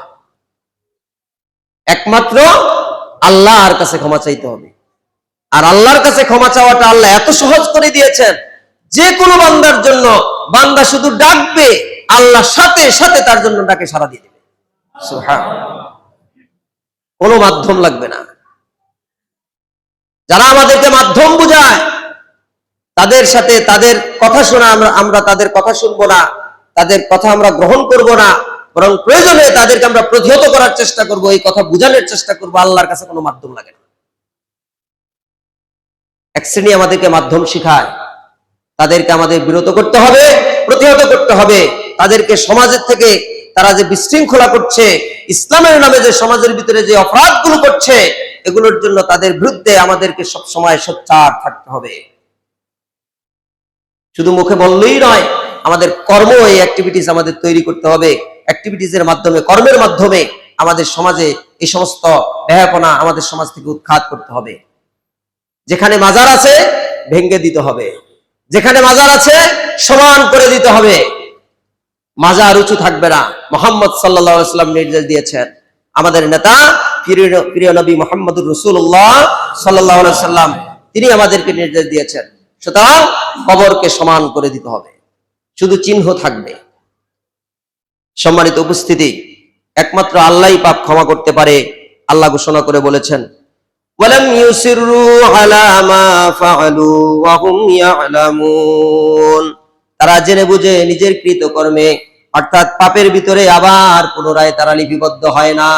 একমাত্র আল্লাহর কাছে ক্ষমা চাইতে হবে। আর আল্লাহর কাছে ক্ষমা চাওয়াটা আল্লাহ এত সহজ করে দিয়েছেন, যে কোনো বান্দার জন্য বান্দা শুধু ডাকবে, আল্লাহ সাথে সাথে তার জন্য ডাকে সাড়া দিয়ে দেবে। সুবহানাল্লাহ, কোনো মাধ্যম লাগবে না। যারা আমাদেরকে মাধ্যম বুঝায়, তাদের সাথে তাদের কথা শোনা, আমরা তাদের কথা শুনবো না, তাদের কথা আমরা গ্রহণ করব না, বরং প্রয়োজনে তাদেরকে আমরা প্রতিহত করার চেষ্টা করব, এই কথা বুঝানোর চেষ্টা করব। আল্লাহর কাছে কোনো মাধ্যম লাগে না। এক শ্রেণী আমাদেরকে মাধ্যম শিখায়, তাদেরকে আমাদের বিরত করতে হবে, প্রতিহত করতে হবে। তাদেরকে সমাজের থেকে, তারা যে বিশৃঙ্খলা করছে, ইসলামের নামে যে সমাজের ভিতরে যে অপরাধগুলো করছে, এগুলোর জন্য তাদের বিরুদ্ধে আমাদেরকে সব সময় সোচ্চার থাকতে হবে। শুধু মুখে বললেই নয়, আমাদের কর্ম, এই অ্যাক্টিভিটিস আমাদের তৈরি করতে হবে। অ্যাক্টিভিটিসের মাধ্যমে, কর্মের মাধ্যমে আমাদের সমাজে এই সমস্ত ব্যয়াপনা আমাদের সমাজ থেকে উৎখাত করতে হবে। যেখানে মাজার আছে ভেঙ্গে দিতে হবে, যেখানে মাজার আছে সমান করে দিতে হবে। মাজার উঁচু থাকবে না। মুহাম্মদ সাল্লাল্লাহু আলাইহি ওয়াসাল্লাম নির্দেশ দিয়েছেন, আমাদের নেতা প্রিয় নবী মুহাম্মদুর রাসূলুল্লাহ সাল্লাল্লাহু আলাইহি ওয়াসাল্লাম, তিনি আমাদেরকে নির্দেশ দিয়েছেন। সুতরাং কবরকে সমান করে দিতে হবে, শুধু চিহ্ন থাকবে। সম্মানিত উপস্থিতি, একমাত্র আল্লাহই পাপ ক্ষমা করতে পারে। আল্লাহ ঘোষণা করে বলেছেন, ওয়ালাম ইউসিররু আলা মা ফাআলু ওয়া হুম ইয়ালামুন, তারা জেনে বুঝে নিজের কৃতকর্মে অর্থাৎ পাপের ভিতরে আবার পুনরায় তারা লিপিবদ্ধ হয় না,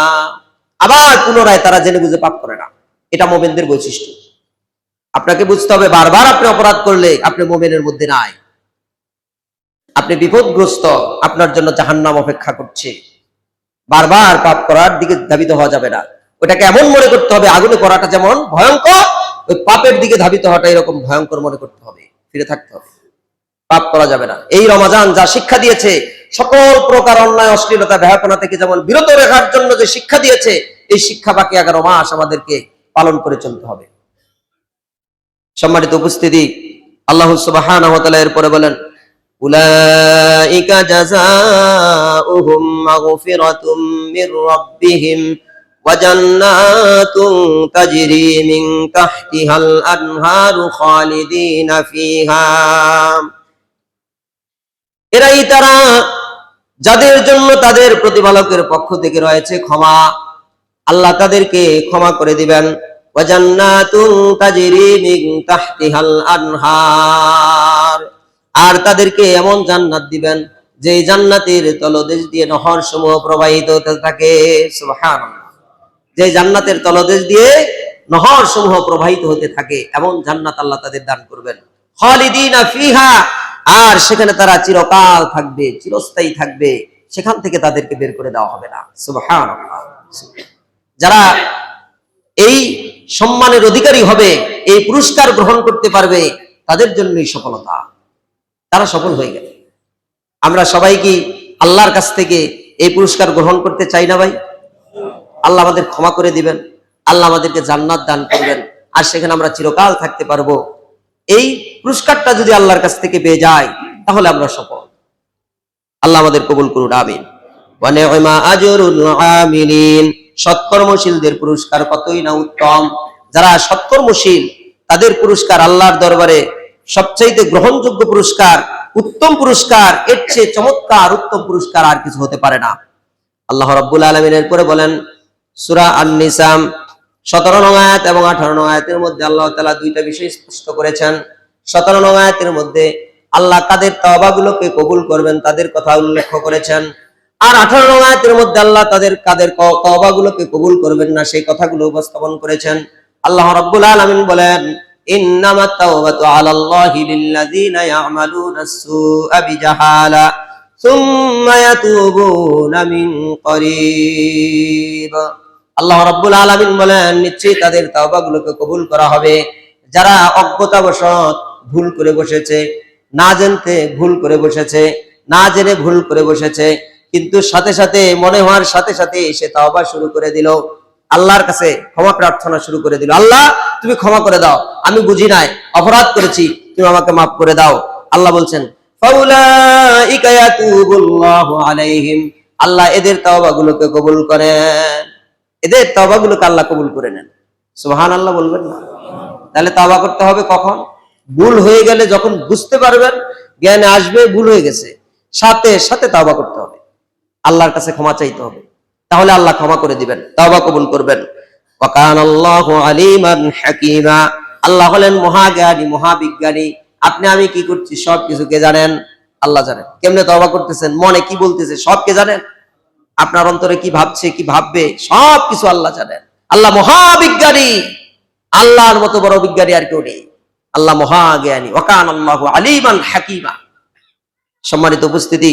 আবার পুনরায় তারা জেনে বুঝে পাপ করে না। এটা মুমিনদের বৈশিষ্ট্য। আপনাকে বুঝতে হবে, বারবার আপনি অপরাধ করলে আপনি মুমিনের মধ্যে নাই, আপনি বিপদগ্রস্ত, আপনার জন্য জাহান্নাম অপেক্ষা করছে। বারবার পাপ করার দিকে ধাবিত হওয়া যাবে না। ওটাকে এমন মনে করতে হবে, আগুনে পড়াটা যেমন ভয়ঙ্কর, ওই পাপের দিকে ধাবিত হওয়াটা এরকম ভয়ঙ্কর মনে করতে হবে, ফিরে থাকতে হবে। পাপ করা যাবে না। এই রমাজান যা শিক্ষা দিয়েছে, সকল প্রকার অন্যায় অশ্লীলতা বেহায়াপনা থেকে যেমন বিরত রাখার জন্য যে শিক্ষা দিয়েছে, এই শিক্ষা বাকি 11 মাস আমাদেরকে পালন করে চলতে হবে। সম্মানিত উপস্থিতি, আল্লাহ সুবহানাহু ওয়া তাআলা এরপরে বলেন, উলাইকা জাযাউহুম মাগফিরাতুম মির রাব্বিহিম ওয়া জান্নাতুন তাজরি মিন তাহতিহাল আনহারু খালিদিনা ফিহা। এরাই তারা যাদের জন্য তাদের প্রতিপালকের পক্ষ থেকে রয়েছে ক্ষমা, আল্লাহ তাদেরকে ক্ষমা করে দিবেন। ওয়া জান্নাতুন তাজরি মিন তাহতিহাল আনহার, আর তাদেরকে এমন জান্নাত দিবেন যে জান্নাতের তলদেশ দিয়ে নহর সমূহ প্রবাহিত হতে থাকে। সুবহানাল্লাহ। যে জান্নাতের তলদেশ দিয়ে নহর সমূহ প্রবাহিত হতে থাকে, এমন জান্নাত আল্লাহ তাদের দান করবেন। খালিদিনা ফিহা, আর সেখানে তারা চিরকাল থাকবে, চিরস্থায়ী থাকবে, সেখান থেকে তাদেরকে বের করে দেওয়া হবে না। সুবহানাল্লাহ। যারা এই সম্মানের অধিকারী হবে, এই পুরস্কার গ্রহণ করতে পারবে, তাদের জন্যই সফলতা, তারা সফল হয়ে গেল। আমরা সবাই কি আল্লাহর কাছ থেকে এই পুরস্কার গ্রহণ করতে চাই না ভাই? আল্লাহ আমাদের ক্ষমা করে দিবেন, আল্লাহ আমাদেরকে জান্নাত দান করবেন, আর সেখানে আমরা চিরকাল থাকতে পারবো। এই পুরস্কারটা যদি আল্লাহর কাছ থেকে পেয়ে যায়, তাহলে আমরা সফল। আল্লাহ আমাদের কবুল করুন, আমিন। ওয়া নি'মা আজরুল আমিলিন, সৎকর্মশীলদের পুরস্কার কতই না উত্তম। যারা সৎকর্মশীল, তাদের পুরস্কার আল্লাহর দরবারে সবচাইতে গ্রহণযোগ্য পুরস্কার, উত্তম পুরস্কার। এর চেয়ে চমৎকার উত্তম পুরস্কার আর কিছু হতে পারে না। আল্লাহ রাব্বুল আলামিন এরপরে বলেন, সূরা আন-নিসা 17 নং আয়াত এবং 18 নং আয়াতের মধ্যে আল্লাহ তাআলা দুইটা বিষয় স্পষ্ট করেছেন। 17 নং আয়াতের মধ্যে আল্লাহ কাদের তওবাগুলোকে কবুল করবেন তাদের কথা উল্লেখ করেছেন, আর 18 নং আয়াতের মধ্যে আল্লাহ কাদের তওবাগুলোকে কবুল করবেন না সেই কথাগুলো উপস্থাপন করেছেন। আল্লাহ রাব্বুল আলামিন বলেন, ইন্নামাত তাওবাতু আলাল্লাহি লিল্লাযিনা ইয়া'মালুনাস সুআ বিজাহালা সুম্মা ইয়াতুবুনা মিন করিব। আল্লাহ রাব্বুল আলামিন বলেন, নিশ্চয়ই তাদের তওবাগুলোকে কবুল করা হবে যারা অজ্ঞতাবশত ভুল করে বসেছে, না জানতে ভুল করে বসেছে, না জেনে ভুল করে বসেছে, কিন্তু সাথে সাথে মনে হওয়ার সাথে সাথে সে তওবা শুরু করে দিল, আল্লাহর কাছে ক্ষমা প্রার্থনা শুরু করে দিল। আল্লাহ তুমি ক্ষমা করে দাও, আমি বুঝি নাই, অপরাধ করেছি, তুমি আমাকে মাফ করে দাও। আল্লাহ বলছেন, ফাউলাইকা ইয়াতুবুল্লাহু আলাইহিম, আল্লাহ এদের তওবাগুলোকে কবুল করেন, এদের তওবাগুলোকে আল্লাহ কবুল করে নেন। সুবহানাল্লাহ বলবেন না? তাহলে তওবা করতে হবে কখন? ভুল হয়ে গেলে, যখন বুঝতে পারবেন, জ্ঞানে আসবে ভুল হয়ে গেছে, সাথে সাথে তওবা করতে হবে, আল্লাহর কাছে ক্ষমা চাইতে হবে, তাহলে আল্লাহ ক্ষমা করে দিবেন, তওবা কবুল করবেন। ওয়া কানাল্লাহু আলিমান হাকীমা, আল্লাহ হলেন মহাজ্ঞানী, মহাবিজ্ঞানী। আপনি আমি কি করছি সব কিছু কে জানেন? আল্লাহ জানেন। কেমনে তওবা করতেছেন, মনে কি বলতেছে সব কে জানেন? আপনার অন্তরে কি ভাবছে, কি ভাববে, সব কিছু আল্লাহ জানেন। আল্লাহ মহাবিজ্ঞানী, আল্লাহর মতো বড় বিজ্ঞানী আর কেউ নেই। আল্লাহ মহাজ্ঞানী। ওয়া কানাল্লাহু আলিমান হাকীমা। সম্মানিত উপস্থিতি,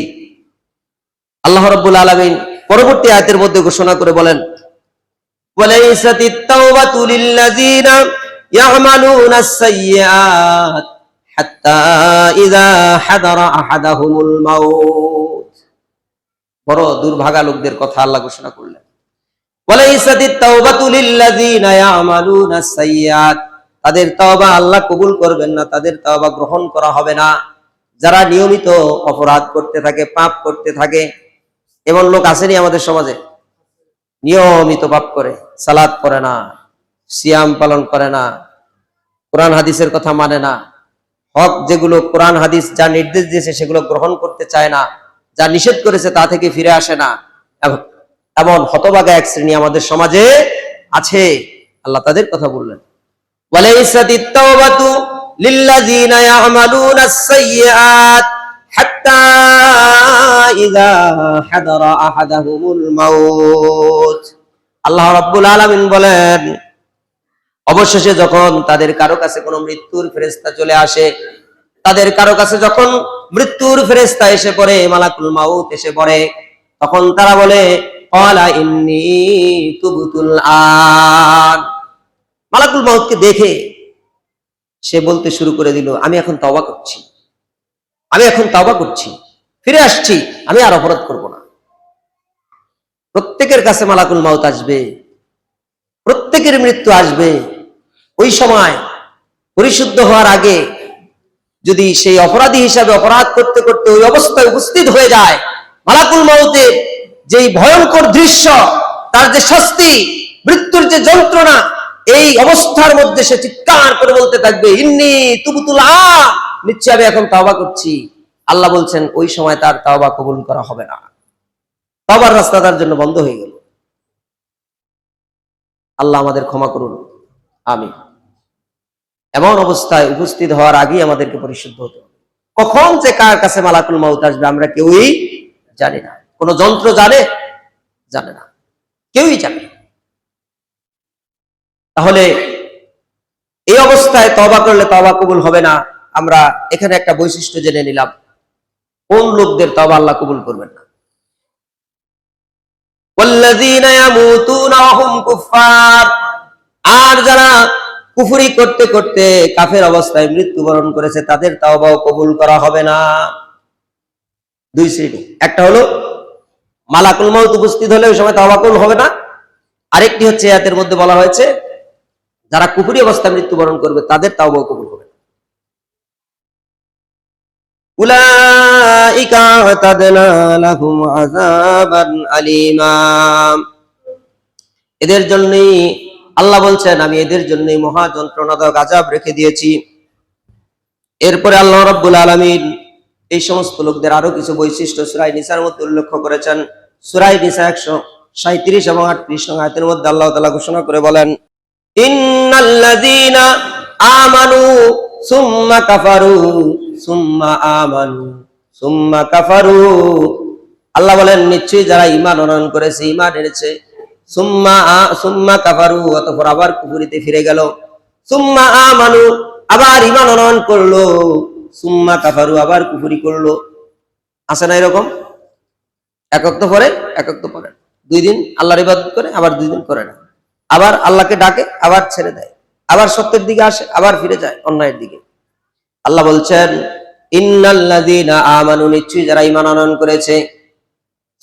আল্লাহ রাব্বুল আলামিন পরবর্তী আয়াতের মধ্যে ঘোষণা করে বলেন, ওয়ালাইসাতিত তাওবাতু লিল্লাযিনা ইয়া'মালুনাস সাইয়্যাত হাত্তা ইযা হাদারা আহাদাহুমুল মাউত। বড় দুর্ভাগা লোকদের কথা আল্লাহ ঘোষণা করলেন। ওয়ালাইসাতিত তাওবাতু লিল্লাযিনা ইয়া'মালুনাস সাইয়্যাত, তাদের তওবা আল্লাহ কবুল করবেন না, তাদের তওবা গ্রহণ করা হবে না যারা নিয়মিত অপরাধ করতে থাকে, পাপ করতে থাকে। এমন লোক আসেনি আমাদের সমাজে? নিয়মিত পাপ করে, সালাত পড়ে না, সিয়াম পালন করে না, কোরআন হাদিসের কথা মানে না, হক যেগুলো কোরআন হাদিস যা নির্দেশ দিয়েছে সেগুলো গ্রহণ করতে চায় না, যা নিষেধ করেছে তা থেকে ফিরে আসে না। এমন হতভাগা এক শ্রেণী আমাদের সমাজে আছে। আল্লাহ তাদের কথা বললেন, ওয়ালাইসাতিত তাওবাতু লিল্লাযিনা ইয়া'মালুনাস সাইয়্যাত হাত্তা ইযা হাদারা আহাদাহুমুল মাউত। আল্লাহ রাব্বুল আলামিন বলেন, অবশেষে যখন তাদের কারো কাছে কোনো মৃত্যুর ফেরেশতা চলে আসে, তাদের কারো কাছে যখন মৃত্যুর ফেরেশতা এসে পড়ে, মালাকুল মাউত এসে পড়ে, তখন তারা বলে, ক্বালা ইন্নী তুবতুল আন। মালাকুল মাউতকে দেখে সে বলতে শুরু করে দিল, আমি এখন তওবা করছি, আমি এখন তওবা করছি, ফিরে আসছি, আমি আর অপরাধ করব না। প্রত্যেকের কাছে মালাকুল মাউত আসবে, প্রত্যেকের মৃত্যু আসবে। ওই সময় পরিশুদ্ধ হওয়ার আগে যদি সেই অপরাধী হিসাবে অপরাধ করতে করতে ওই অবস্থায় উপস্থিত হয়ে যায়, মালাকুল মাউতের যেই ভয়ঙ্কর দৃশ্য, তার যে শাস্তি, মৃত্যুর যে যন্ত্রণা, এই অবস্থার মধ্যে সে চিৎকার করে বলতে থাকবে, ইন্নী তুবতুল আন, নিশ্চয় আমি এখন তওবা করছি। আল্লাহ বলছেন ওই সময় তার তওবা কবুল করা হবে না, তওবার রাস্তা তার জন্য বন্ধ হয়ে গেল। আল্লাহ আমাদের ক্ষমা করুন, আমিন। এমন অবস্থায় উপস্থিত হওয়ার আগেই আমাদেরকে পরিশুদ্ধ হতে হবে। কখন যে কার কাছে মালাকুল মাউত আসবে আমরা কেউই জানি না। কোন যন্ত্র জানে? জানে না, কেউই জানে না। তাহলে এই অবস্থায় তওবা করলে তওবা কবুল হবে না। আমরা এখানে একটা বৈশিষ্ট্য জেনে নিলাম, কোন লোকদের তওবা আল্লাহ কবুল করবেন না। ওয়াল্লাযীনা ইয়ামুতুনা ওয়া হুম কুফফার, আর যারা কুফরি করতে করতে কাফের অবস্থায় মৃত্যুবরণ করেছে তাদের তওবাও কবুল করা হবে না। দুই শ্রেণী, একটা হলো মালাকুল মাউত উপস্থিত হলে ওই সময় তওবা কবুল হবে না। আরেকটি হচ্ছে আয়াতের মধ্যে বলা হয়েছে যারা কুফরি অবস্থায় মৃত্যুবরণ করবে তাদের তওবাও কবুল হবে না। উলাইকা আ'তাদনা লাহুম আযাবান আলীমা, এদের জন্যই আল্লাহ বলছেন আমি এদের জন্যই মহা যন্ত্রণাদায়ক আযাব রেখে দিয়েছি। এরপরে আল্লাহ রাব্বুল আলামিন এই সমস্ত লোকদের আরো কিছু বৈশিষ্ট্য সূরা নিসার মধ্যে উল্লেখ করেছেন। সূরা নিসা 137 এবং 38 নং আয়াতের মধ্যে আল্লাহ তাআলা ঘোষণা করে বলেন, ইন্নাল্লাযীনা আমানু সুম্মা কাফারু সুম্মা আমানু সুম্মা কাফারু, আল্লাহ বলেন নিশ্চয়ই যারা ঈমান আনয়ন করেছে, ঈমান এনেছে, সুম্মা কাফারু, অতঃপর আবার কুফরিতে ফিরে গেল, সুম্মা আমানু, আবার ঈমান আনয়ন করলো, সুম্মা কাফারু, আবার কুফরি করলো। আছে না এরকম? একক তো পরে একক তো পরে, 2 দিন আল্লাহর ইবাদত করে আবার 2 দিন করে না, আবার আল্লাহকে ডাকে আবার ছেড়ে দেয়, আবার সত্যের দিকে আসে আবার ফিরে যায় অন্যায়ের দিকে। আল্লাহ বলছেন ইন্নাল্লাযীনা আমানু, নিশ্চয়ই যারা ঈমান আনয়ন করেছে,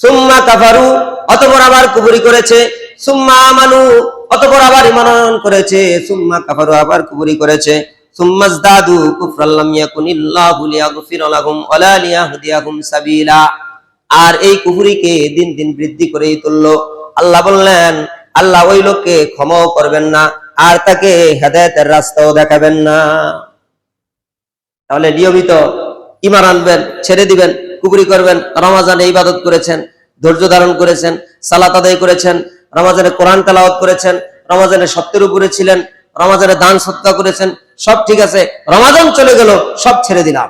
সুম্মা কাফারু, অতঃপর আবার কুফরি করেছে, সুম্মা আমানু, অতঃপর আবার ঈমান আনয়ন করেছে, সুম্মা কাফারু, আবার কুফরি করেছে, সুম্মাজদাদু কুফরান লাম ইয়াকুনিল্লাহু লিয়াগফিরা লাহুম ওয়া লা লিয়াহদিয়াহুম সাবিলা, আর এই কুফরিকে দিন দিন বৃদ্ধি করেই তুললো। আল্লাহ বললেন আল্লাহ ওই লোককে ক্ষমাও করবেন না আর তাকে হেদায়েতের রাস্তাও দেখাবেন না। তাহলে নিয়মিত ঈমান আনবেন, ছেড়ে দিবেন, কুফরি করবেন, রমাজানে ইবাদত করেছেন, ধৈর্য ধারণ করেছেন, সালাত আদায় করেছেন, রমাজানে কোরআন তেলাওয়াত করেছেন, রমাজানে সত্যের উপরে ছিলেন, রমাজানে দান সদকা করেছেন, সব ঠিক আছে, রমাজান চলে গেল, সব ছেড়ে দিলাম,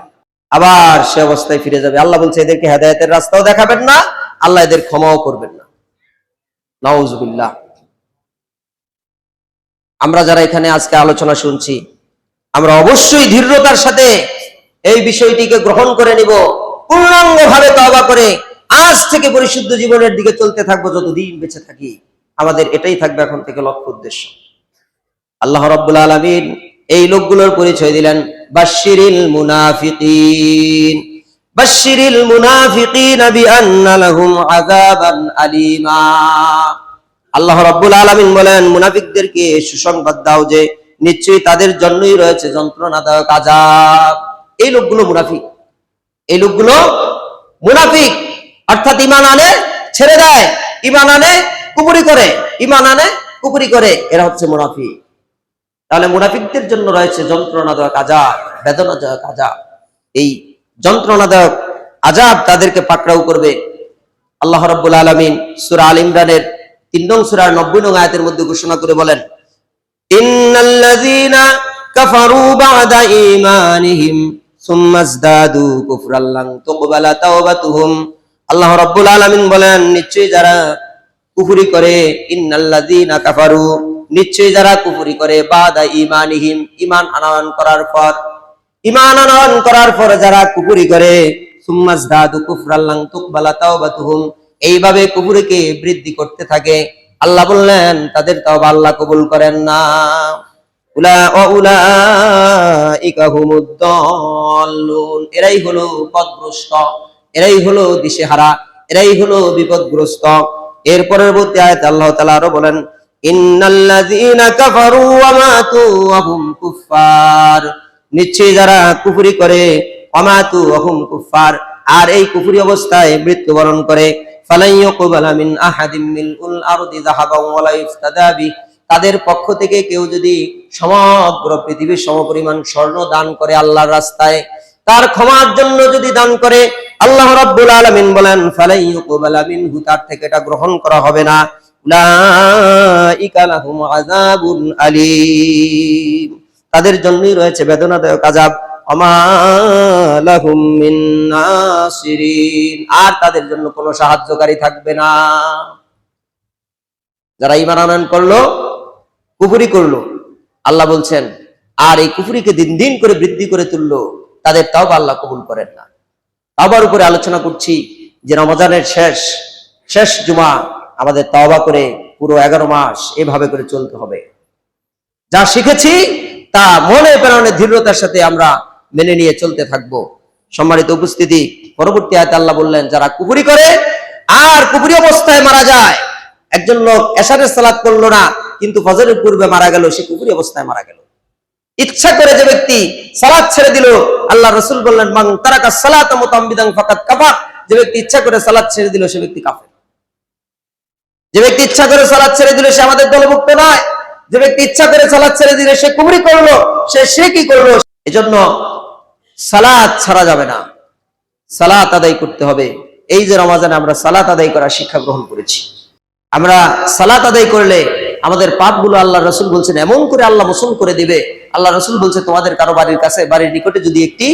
আবার সে অবস্থায় ফিরে যাবে। আল্লাহ বলছে এদেরকে হেদায়েতের রাস্তাও দেখাবেন না, আল্লাহ এদের ক্ষমাও করবেন না। নাউজুবিল্লাহ। আমরা যারা এখানে আজকে আলোচনা শুনছি, আমরা অবশ্যই দৃঢ়তার সাথে এই বিষয়টিকে গ্রহণ করে নিব, পূর্ণাঙ্গভাবে তওবা করে আজ থেকে পরিশুদ্ধ জীবনের দিকে চলতে থাকবো যতদিন বেঁচে থাকি। আমাদের এটাই থাকবে এখন থেকে লক্ষ্য উদ্দেশ্য। আল্লাহ রাব্বুল আলামিন এই লোকগুলোর পরিচয় দিলেন, বাশশিরিল মুনাফিকিন, বাশশিরিল মুনাফিকিন বিআন্না লাহুম আযাবান আলীমা। আল্লাহ রাব্বুল আলামিন বলেন মুনাফিকদেরকে সুসংবাদ দাও যে নিশ্চয়ই তাদের জন্যই রয়েছে যন্ত্রণাদায়ক আযাব। এই লোকগুলো মুনাফিক, এই লোকগুলো মুনাফিক, অর্থাৎ ঈমান আনে ছেড়ে দেয়, ঈমান আনে কুফরি করে, ঈমান আনে কুফরি করে, এরা হচ্ছে মুনাফিক। তাহলে মুনাফিকদের জন্য রয়েছে যন্ত্রণাদায়ক আযাব, বেদনাদায়ক আযাব। এই যন্ত্রণাদায়ক আযাব তাদেরকে পাকড়াও করবে। আল্লাহ রাব্বুল আলামিন সূরা আল ইমরানের 3 নং সূরার 90 নং আয়াতের মধ্যে ঘোষণা করে বলেন, ইন্নাল্লাযীনা কাফারু বা'দা ঈমানিহিম সুম্মাজদাদু কুফরান লান তুকবালা তাওবাতুহুম। আল্লাহ রাব্বুল আলামিন বলেন নিশ্চয়ই যারা কুফরি করে, ইন্নাল্লাযীনা কাফারু, নিশ্চয়ই যারা কুফরি করে, বা'দা ঈমানিহিম, ঈমান আনয়ন করার পর, ঈমান আনয়ন করার পর যারা কুফরি করে, সুম্মাজদাদু কুফরান লান তুকবালা তাওবাতুহুম, এইভাবে কুফরিকে বৃদ্ধি করতে থাকে, আল্লাহ বললেন তাদের তওবা আল্লাহ কবুল করেন না। উলাইকা হুমুদ দাল্লুন, এরাই হলো পথভ্রষ্ট, এরাই হলো দিশেহারা, এরাই হলো বিপদগ্রস্ত। এর পরবর্তী আয়াতে আল্লাহ তাআলা আরো বলেন, ইন্নাল্লাযীনা কাফারু ওয়া মাতু ওয়া হুম কুফফার, নিশ্চয়ই যারা কুফরি করে, ওয়া মাতু ওয়া হুম কুফফার, আর এই কুফরি অবস্থায় মৃত্যুবরণ করে, ফালাই ইউকবালা মিন আহাদিম মিনল আরদি যাহাবান ওয়া লা ইফতাদা বি, তাদের পক্ষ থেকে কেউ যদি সমগ্র পৃথিবীর সমপরিমাণ স্বর্ণ দান করে আল্লাহর রাস্তায়, তার ক্ষমার জন্য যদি দান করে, আল্লাহ রাব্বুল আলামিন বলেন ফালাই ইউকবালা মিনহু, তার থেকে এটা গ্রহণ করা হবে না। উলাইকা লাহুম আযাবুন আলীম, তাদের জন্যই রয়েছে বেদনাদায়ক আযাব। ওমা লাহুম মিন নাসিরিন, আর তাদের জন্য কোনো সাহায্যকারী থাকবে না। যারা ঈমান আনয়ন করলো, কুফরি করলো, আল্লাহ বলছেন, আর এই কুফরিকে দিন দিন করে বৃদ্ধি করে তুললো, তাদের তাওবা আল্লাহ কবুল করেন না। তাওবার উপরে আলোচনা করছি যে রমজানের শেষ জুমা আমাদের তাওবা করে পুরো 11 মাস এভাবে করে চলতে হবে। যা শিখেছি তা মনে প্রাণে দৃঢ়তার সাথে আমরা মেনে নিয়ে চলতে থাকবো। সম্মানিত উপস্থিতি, পরবর্তী আয়াতে আল্লাহ বললেন, যারা কুফরি করে আর কুফরি অবস্থায় মারা যায়, একজন লোক এশারের সালাত করলো না কিন্তু ফজরের পূর্বে মারা গেল, সে কুফরি অবস্থায় মারা গেল। ইচ্ছা করে যে ব্যক্তি সালাত ছেড়ে দিল, আল্লাহ রাসূল বললেন, মান তারাকা সালাতা মুতাআম্মিদান ফাকাদ কাফার, যে ব্যক্তি ইচ্ছা করে সালাত ছেড়ে দিল সে ব্যক্তি কাফের। যে ব্যক্তি ইচ্ছা করে সালাত ছেড়ে দিল সে আমাদের দলভুক্ত নয়। যে ব্যক্তি ইচ্ছা করে সালাত ছেড়ে দিলে সে কুফরি করলো, সে শিরকি করলো। এজন্য সালাত ছাড়া যাবে না, সালাত আদায় করতে হবে। এই যে রমজানে আমরা সালাত আদায় করার শিক্ষা গ্রহণ করেছি, আমরা সালাত আদায় করলে আমাদের পাপগুলো আল্লাহ রাসূল বলছেন এমন করে আল্লাহ মোচন করে দিবে। আল্লাহ রাসূল বলছে, তোমাদের কারো বাড়ির কাছে, বাড়ির নিকটে যদি একটি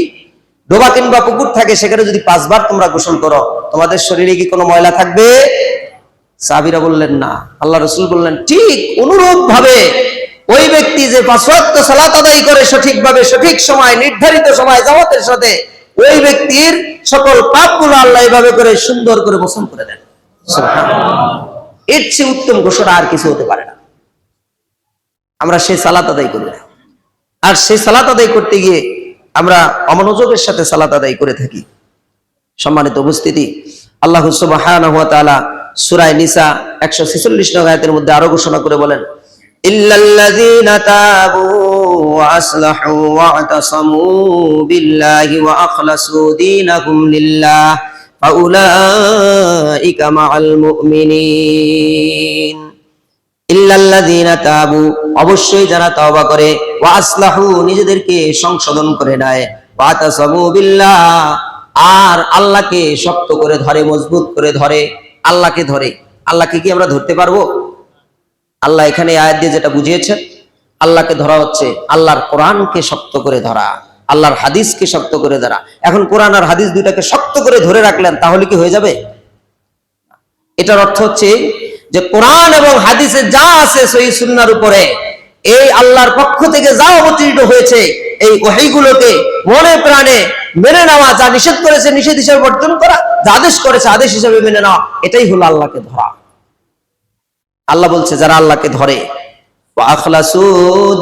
ডোবা কিংবা পুকুর থাকে, সেখানে যদি 5 বার তোমরা গোসল করো, তোমাদের শরীরে কি কোনো ময়লা থাকবে? সাহাবীরা বললেন না। আল্লাহ রাসূল বললেন, ঠিক অনুরূপ ভাবে ওই ব্যক্তি যে 5 ওয়াক্ত সালাত আদায় করে সঠিকভাবে, সঠিক সময়, নির্ধারিত সময় জামাতের সাথে, ওই ব্যক্তির সকল পাপগুলো আল্লাহ এইভাবে করে সুন্দর করে মোচন করে দেন। সুবহানাল্লাহ। এর চেয়ে উত্তম ঘোষণা আর কিছু হতে পারে না। আমরা সেই সালাত আদায় করি না, আর সেই সালাত আদায় করতে গিয়ে আমরা অমনোযোগের সাথে সালাত আদায় করে থাকি। সম্মানিত উপস্থিতি, আল্লাহ সুবহানাহু ওয়া তাআলা সূরা নিসা 146 নং আয়াতের মধ্যে আরো ঘোষণা করে বলেন, ইল্লাল্লাযীনা তাবু ওয়া আসলাহু ওয়া আতাসামু বিল্লাহি ওয়া আখলাসু দীনাহুম লিল্লাহ ফাউলাইকা মাআল মুমিনিন। ইল্লাল্লাযীনা তাবু, অবশ্যই যারা তওবা করে, ওয়া আসলাহু, নিজেদেরকে সংশোধন করে নেয়, ওয়া আতাসামু বিল্লাহ, আর আল্লাহকে শক্ত করে ধরে, মজবুত করে ধরে, আল্লাহকে ধরে। আল্লাহকে কি আমরা ধরতে পারবো? আল্লাহ এখানে আয়াত দিয়ে যেটা বুঝিয়েছেন, আল্লাহকে ধরা হচ্ছে আল্লাহর কোরআনকে শক্ত করে ধরা, আল্লাহর হাদিসকে শক্ত করে ধরা। এখন কোরআন আর হাদিস দুইটাকে শক্ত করে ধরে রাখলেন, তাহলে কি হয়ে যাবে? এটার অর্থ হচ্ছে যে কোরআন এবং হাদিসে যা আছে সহিহ সুন্নাহর উপরে, এই আল্লাহর পক্ষ থেকে যা অবতীর্ণ হয়েছে, এই ওহীগুলোকে মনে প্রাণে মেনে নেওয়া, যা নিষেধ করেছে নিষেধ হিসেবে বর্জন করা, যা আদেশ করেছে আদেশ হিসেবে মেনে নেওয়া, এটাই হলো আল্লাহকে ধরা। আল্লাহ বলছে, যারা আল্লাহকে ধরে, ওয়া আখলাসু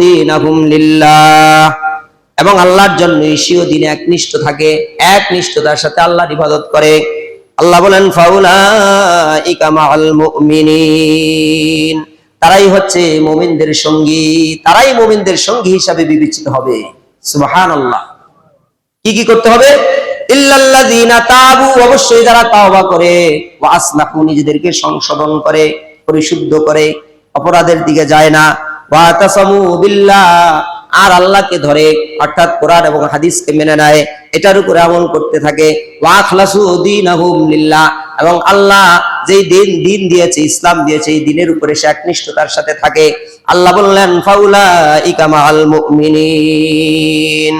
দীনাহুম লিল্লাহ, এবং আল্লাহর জন্য ঈশীয় দিনে একনিষ্ঠ থাকে, একনিষ্ঠতার সাথে আল্লাহর ইবাদত করে, আল্লাহ বলেন ফাউলাইকা মাআল মুমিনিন, তারাই হচ্ছে মুমিনদের সঙ্গী, তারাই মুমিনদের সঙ্গী হিসাবে বিবেচিত হবে। সুবহানাল্লাহ। কি কি করতে হবে? ইল্লাল্লাযীনা তাবু, অবশ্যই যারা তাওবা করে, ওয়া আসলাহু, নিজেদেরকে সংশোধন করে, পরিশুদ্ধ করে, অপরাধের দিকে যায় না, ওয়া তাসামু বিল্লাহ, আর আল্লাহকে ধরে, অর্থাৎ কোরআন এবং হাদিসকে মেনে নেয়, এটার উপরে আমল করতে থাকে, ওয়া আখলাসু দীনাহুম লিল্লাহ, এবং আল্লাহ যেই দিন দিয়েছে, ইসলাম দিয়েছে, এই দিনের উপরে সে একনিষ্ঠতার সাথে থাকে। আল্লাহ বললেন ফাউলাইকা মাআল মুমিনিন,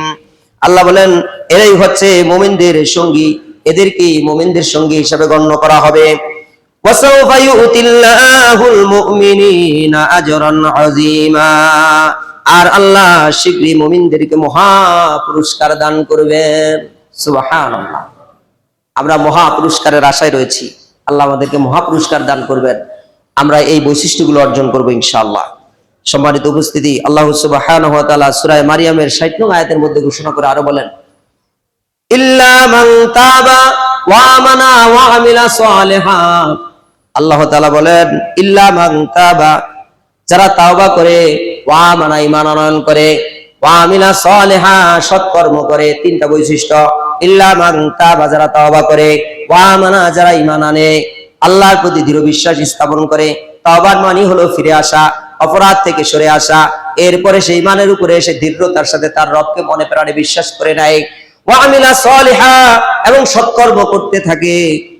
আল্লাহ বলেন এরাই হচ্ছে মুমিনদের সঙ্গী, এদেরকে মুমিনদের সঙ্গী হিসেবে গণ্য করা হবে। ওয়াসাউফা ইউতিল্লাহুল মুমিনিনা আজরান আযীমা, আর আল্লাহ শীঘ্রই মুমিনদেরকে মহা পুরস্কার দান করবেন। সুবহানাল্লাহ। আমরা মহা পুরস্কারের আশায় রয়েছি, আল্লাহ আমাদেরকে মহা পুরস্কার দান করবেন। আমরা এই বৈশিষ্ট্যগুলো অর্জন করব ইনশাআল্লাহ। সম্মানিত উপস্থিতি, আল্লাহ সুবহানাহু ওয়া তাআলা সূরা মারিয়ামের 60 নং আয়াতের মধ্যে ঘোষণা করে আরো বলেন, ইল্লা মান তাবা ওয়া আমানা ওয়া আমিলা সালিহান। আল্লাহ তাআলা বলেন, ইল্লা মান তাবা, যারা তাওবা করে, ওয়া আমানা, ঈমান আনয়ন করে, ওয়া আমিলা সালিহা, সৎকর্ম করে, তিনটা বৈশিষ্ট্য। ইল্লা মান তাবা, যারা তাওবা করে, ওয়া আমানা, যারা ঈমান আনে, আল্লাহর প্রতি দৃঢ় বিশ্বাস স্থাপন করে। তাওবার মানে হলো ফিরে আসা, অপরাধ থেকে সরে আসা, এরপরে সেই ঈমানের উপরে এসে দৃঢ়তার সাথে তার রবকে মনে প্রাণে বিশ্বাস করে নেয়। ওয়া আমিলা সালিহা, এবং সৎকর্ম করতে থাকে।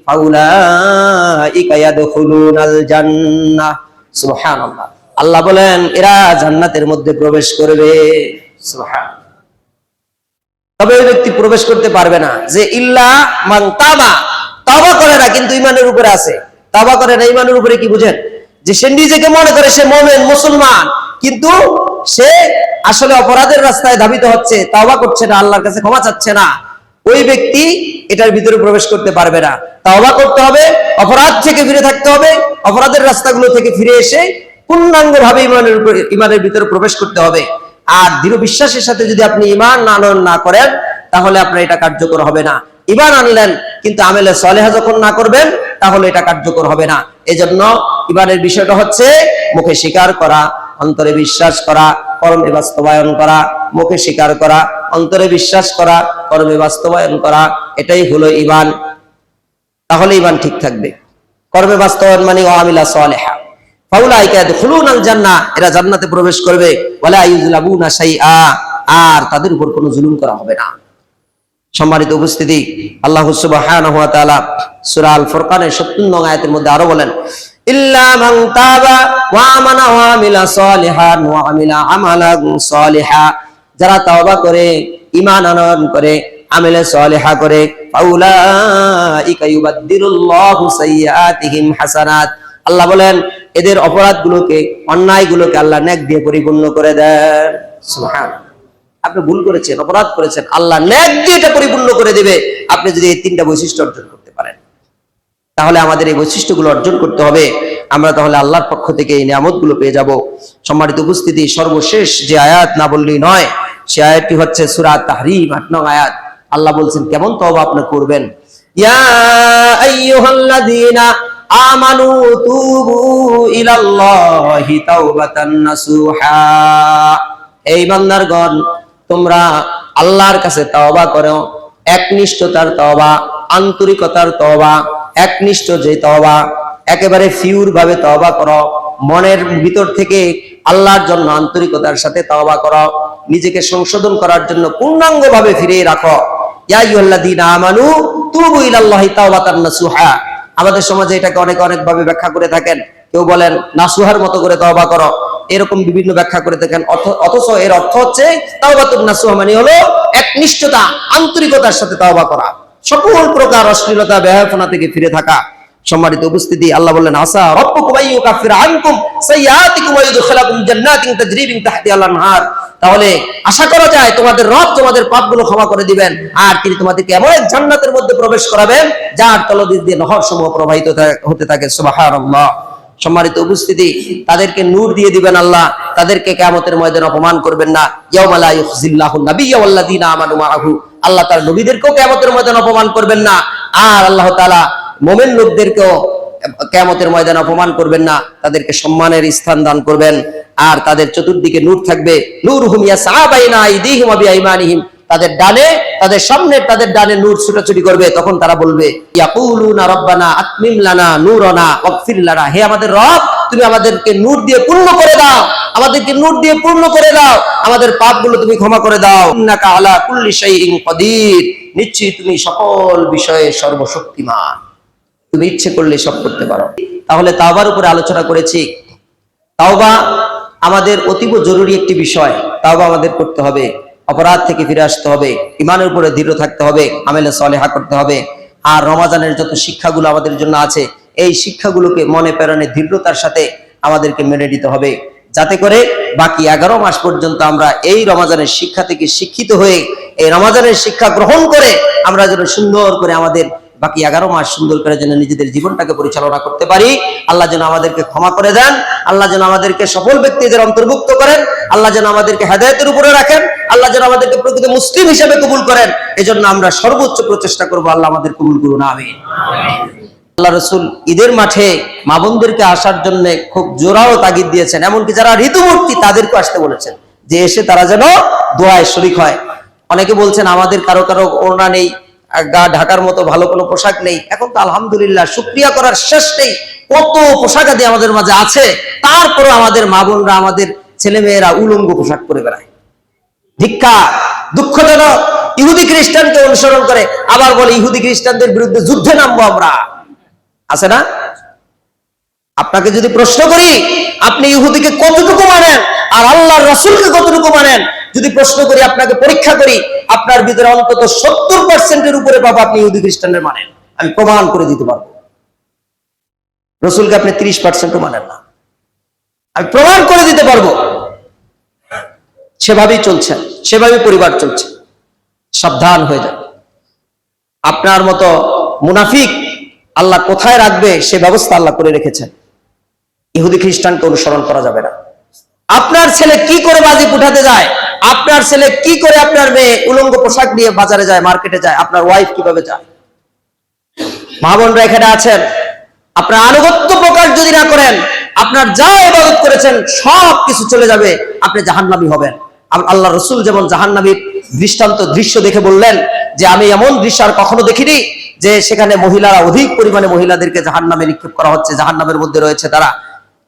ফাউলাইকা ইয়াদখুলুনাল জান্নাহ। সুবহানাল্লাহ। আল্লাহ বলেন, এরা জান্নাতের মধ্যে প্রবেশ করবে। সুবহানাল্লাহ। তবে ওই ব্যক্তি প্রবেশ করতে পারবে না যে ইল্লা মান তাবা, তাওবা করে না কিন্তু ঈমানের উপরে আছে। তাওবা করে না, ঈমানের উপরে কি বুঝেন? যে সে নিজেকে মনে করে সে মুমিন, মুসলমান, কিন্তু সে আসলে অপরাধের রাস্তায় ধাবিত হচ্ছে, তাওবা করছে না, আল্লাহর কাছে ক্ষমা চাচ্ছে না। ওই ব্যক্তি এটার ভিতরে প্রবেশ করতে পারবে না। তাওবা করতে হবে, অপরাধ থেকে ফিরে থাকতে হবে, অপরাধের রাস্তাগুলো থেকে ফিরে এসে পূর্ণাঙ্গভাবে ঈমানের ভিতরে প্রবেশ করতে হবে। আর দৃঢ় বিশ্বাসের সাথে যদি আপনি ঈমান আনয়ন না করেন, তাহলে আপনার এটা কার্যকর হবে না। ঈমান আনলেন কিন্তু আমলে সালেহা যখন না করবেন, তাহলে এটা কার্যকর হবে না। এজন্য ঈমানের বিষয়টা হচ্ছে মুখে স্বীকার করা, অন্তরে বিশ্বাস করা, কর্মে বাস্তবায়ন করা। মুখে স্বীকার করা, অন্তরে বিশ্বাস করা, কর্মে বাস্তবায়ন করা, এটাই হলো ঈমান। তাহলে ঈমান ঠিক থাকবে। কর্মে বাস্তবায়ন মানে ওয়া আমিলা সালিহা। ফাউলাইকা ইয়াদখুলুনাল জান্নাহ, এরা জান্নাতে প্রবেশ করবে। ওয়ালা ইউযলামুনা শাইআ, আর তাদের উপর কোনো জুলুম করা হবে না। সম্মানিত উপস্থিতি, আল্লাহ সুবহানাহু ওয়া তাআলা সূরা আল ফুরকানের 70 নং আয়াতের মধ্যে আরো বলেন, ইল্লা মান তাবা ওয়া আমানা ওয়া আমিলা সালিহান ওয়া আমিলা আমালান সালিহা, যারা তাওবা করে, ঈমান আনয়ন করে, আমলে সালিহা করে, ফাউলাইকা ইউবাদদিলুল্লাহু সাইয়্যাতিহিম হাসানাত। আল্লাহ বলেন, এদের অপরাধগুলোকে, অন্যায়গুলোকে আল্লাহ নেক দিয়ে পরিপূর্ণ করে দেন। সুবহানাল্লাহ। আপনি ভুল করেছেন, অপরাধ করেছেন, আল্লাহ নেক দিয়ে এটা পরিপূর্ণ করে দিবে, আপনি যদি এই তিনটা বৈশিষ্ট্য অর্জন করতে পারেন। তাহলে আমাদের এই বৈশিষ্ট্যগুলো অর্জন করতে হবে, আমরা তাহলে আল্লাহর পক্ষ থেকে এই নিয়ামতগুলো পেয়ে যাব। সম্মানিত উপস্থিতি, সর্বশেষ যে আয়াত না বললেই নয়, সে আয়াতটি হচ্ছে সূরা তাহরীম 8 নং আয়াত। আল্লাহ বলছেন কেমন তওবা আপনি করবেন। ইয়া আইয়ুহাল্লাযীনা আমানু তুবু ইলাল্লাহি তাওবাতান নাসুহা, এই বান্দারগণ, তোমরা আল্লাহর কাছে তওবা করো, একনিষ্ঠতার তওবা, আন্তরিকতার তওবা, একনিষ্ঠ যে তওবা, একেবারে পিওর ভাবে তওবা করো, মনের ভিতর থেকে আল্লাহর জন্য আন্তরিকতার সাথে তওবা করো, নিজেকে সংশোধন করার জন্য পূর্ণাঙ্গভাবে ফিরিয়ে রাখো। ইয়া আইয়ুহাল্লাযীনা আমানু তুবু ইলাল্লাহি তাওবাতান নাসুহা। আমাদের সমাজে এটাকে অনেক অনেক ভাবে ব্যাখ্যা করে থাকেন। কেউ বলেন নাসুহার মতো করে তওবা করো, এরকম বিভিন্ন ব্যাখ্যা করে থাকেন। অথচ এর অর্থ হচ্ছে তাওবাতুন নাসুহা মানে হলো একনিষ্ঠতা, আন্তরিকতার সাথে তওবা করা, সকল প্রকার অশ্লীলতা, বেহায়াপনা থেকে ফিরে থাকা। সম্মানিত উপস্থিতি, আল্লাহ বললেন, আসা রাব্বুকুম আইয়ুকাফিরা আনকুম সাইয়্যাতিকুম ওয়া ইদখিলাকুম জান্নাতিন তাজরি মিন তাহতিহাল আনহার। তাহলে আশা করা যায় তোমাদের রব তোমাদের পাপগুলো ক্ষমা করে দিবেন, আর তিনি তোমাদেরকে এমন এক জান্নাতের মধ্যে প্রবেশ করাবেন যার তলদেশ দিয়ে নহরসমূহ প্রবাহিত হতে থাকে। সুবহানাল্লাহ। সম্মানিত উপস্থিতি, তাদেরকে নূর দিয়ে দিবেন আল্লাহ, তাদেরকে কিয়ামতের ময়দানে অপমান করবেন না। ইয়াউমা লা ইউখজিল্লাহুন নাবিয়্যা ওয়াল্লাযীনা আমানু মাআহু, আল্লাহ তার নবীদেরকেও কিয়ামতের ময়দানে অপমান করবেন না, আর আল্লাহ তাআলা মুমিন লোকদেরকেও কিয়ামতের ময়দানে অপমান করবেন না, তাদেরকে সম্মানের স্থান দান করবেন। আর তাদের চতুর্দিকে নূর থাকবে, নূরুহুম ইয়াসআ বাইনা আইদিহিম ওয়া বিআইমানিহিম, তাদের ডানে, তাদের সামনে, তাদের ডানে নূর ছুটাছুটি করবে। তখন তারা বলবে, ইয়াকুলুনা রাব্বানা আতমিম লানা নূরানা ওয়াগফির লানা, হে আমাদের রব, তুমি আমাদেরকে নূর দিয়ে পূর্ণ করে দাও, আমাদেরকে নূর দিয়ে পূর্ণ করে দাও, আমাদের পাপগুলো তুমি ক্ষমা করে দাও। ইন্নাকা আলা কুল্লি শাইইন কাদির, নিশ্চয়ই তুমি সকল বিষয়ে সর্বশক্তিমান, তুমি ইচ্ছে করলে সব করতে পারো। তাহলে তাওবার উপরে আলোচনা করেছি। তাওবা আমাদের অতীব জরুরি একটি বিষয়। তাওবা আমাদের করতে হবে, অপরাধ থেকে ফিরে আসতে হবে, ঈমানের উপরে দৃঢ় থাকতে হবে, আমলে সালেহা করতে হবে। আর রমাজানের যত শিক্ষাগুলো আমাদের জন্য আছে, এই শিক্ষাগুলোকে মনে প্রাণে দৃঢ়তার সাথে আমাদেরকে মেনে নিতে হবে, যাতে করে বাকি 11 মাস পর্যন্ত আমরা এই রমাজানের শিক্ষা থেকে শিক্ষিত হয়ে, এই রমাজানের শিক্ষা গ্রহণ করে আমরা যেন সুন্দর করে আমাদের বাকি 11 মাস সুন্দর করে যেন নিজেদের জীবনটাকে পরিচালনা করতে পারি। আল্লাহ যেন আমাদেরকে ক্ষমা করে দেন, আল্লাহ যেন আমাদেরকে সফল ব্যক্তিদের অন্তর্ভুক্ত করেন, আল্লাহ যেন আমাদেরকে হেদায়েতের উপরে রাখেন, আল্লাহ যেন আমাদেরকে প্রকৃত মুসলিম হিসেবে কবুল করেন। এজন্য আমরা সর্বোচ্চ প্রচেষ্টা করব। আল্লাহ আমাদের কবুল করুন, আমিন। আল্লাহ রাসূল ঈদের মাঠে মা বোনদেরকে আসার জন্য খুব জোরালো তাগিদ দিয়েছেন, এমনকি যারা ঋতুবর্তী তাদেরকে আসতে বলেছেন, যে এসে তারা যেন দোয়ায় শরীক হয়। অনেকে বলছেন আমাদের কারো কারো ওড়না নেই, গা ঢাকার মতো ভালো কোনো পোশাক নেই। এখন তো আলহামদুলিল্লাহ শুকরিয়া করার শেষ নেই, কত পোশাক আদি আমাদের মাঝে আছে। তারপরে আমাদের মা বোনরা, আমাদের ছেলে মেয়েরা উলঙ্গ পোশাক পরে বেড়ায়। ধিক্কার, দুঃখজনক। ইহুদি খ্রিস্টানকে অনুসরণ করে, আবার বলে ইহুদি খ্রিস্টানদের বিরুদ্ধে যুদ্ধে নামবো আমরা। আছে না? আপনাকে যদি প্রশ্ন করি আপনি ইহুদিকে কতটুকু মানেন আর আল্লাহর রাসূলকে কতটুকু মানেন, যদি প্রশ্ন করি, আপনাকে পরীক্ষা করি, আপনার ভিতরে অন্তত 70%-এর উপরে পাবো আপনি ইহুদি খ্রিস্টানদের মানেন। আমি প্রমাণ করে দিতে পারবো। রাসূলকে আপনি 30%-ও মানেন না, আমি প্রমাণ করে দিতে পারবো। সেভাবেই চলছেন, সেভাবেই পরিবার চলছে। সাবধান হয়ে যান। আপনার মতো মুনাফিক আল্লাহ কোথায় রাখবে সে ব্যবস্থা আল্লাহ করে রেখেছেন। ইহুদি খ্রিস্টানকে অনুসরণ করা যাবে না। আপনার ছেলে কি করে বাজি পুঠাতে যায়, আপনার ছেলে কি করে, আপনার মেয়ে উলঙ্গ পোশাক নিয়ে বাজারে যায়, মার্কেটে যায়, আপনার ওয়াইফ কিভাবে যায়। মা বোনরা এখানে আছেন, আপনার আনুগত্য প্রকাশ যদি না করেন, আপনার যা ইবাদত করেছেন সব কিছু চলে যাবে, আপনি জাহান্নামী হবেন। আল্লাহ রাসূল যেমন জাহান্নামীর দৃশ্য দেখে বললেন যে আমি এমন দৃশ্য আর কখনো দেখিনি, যে সেখানে মহিলারা, অধিক পরিমাণে মহিলাদেরকে জাহান্নামে নিক্ষেপ করা হচ্ছে, জাহান্নামের মধ্যে রয়েছে তারা।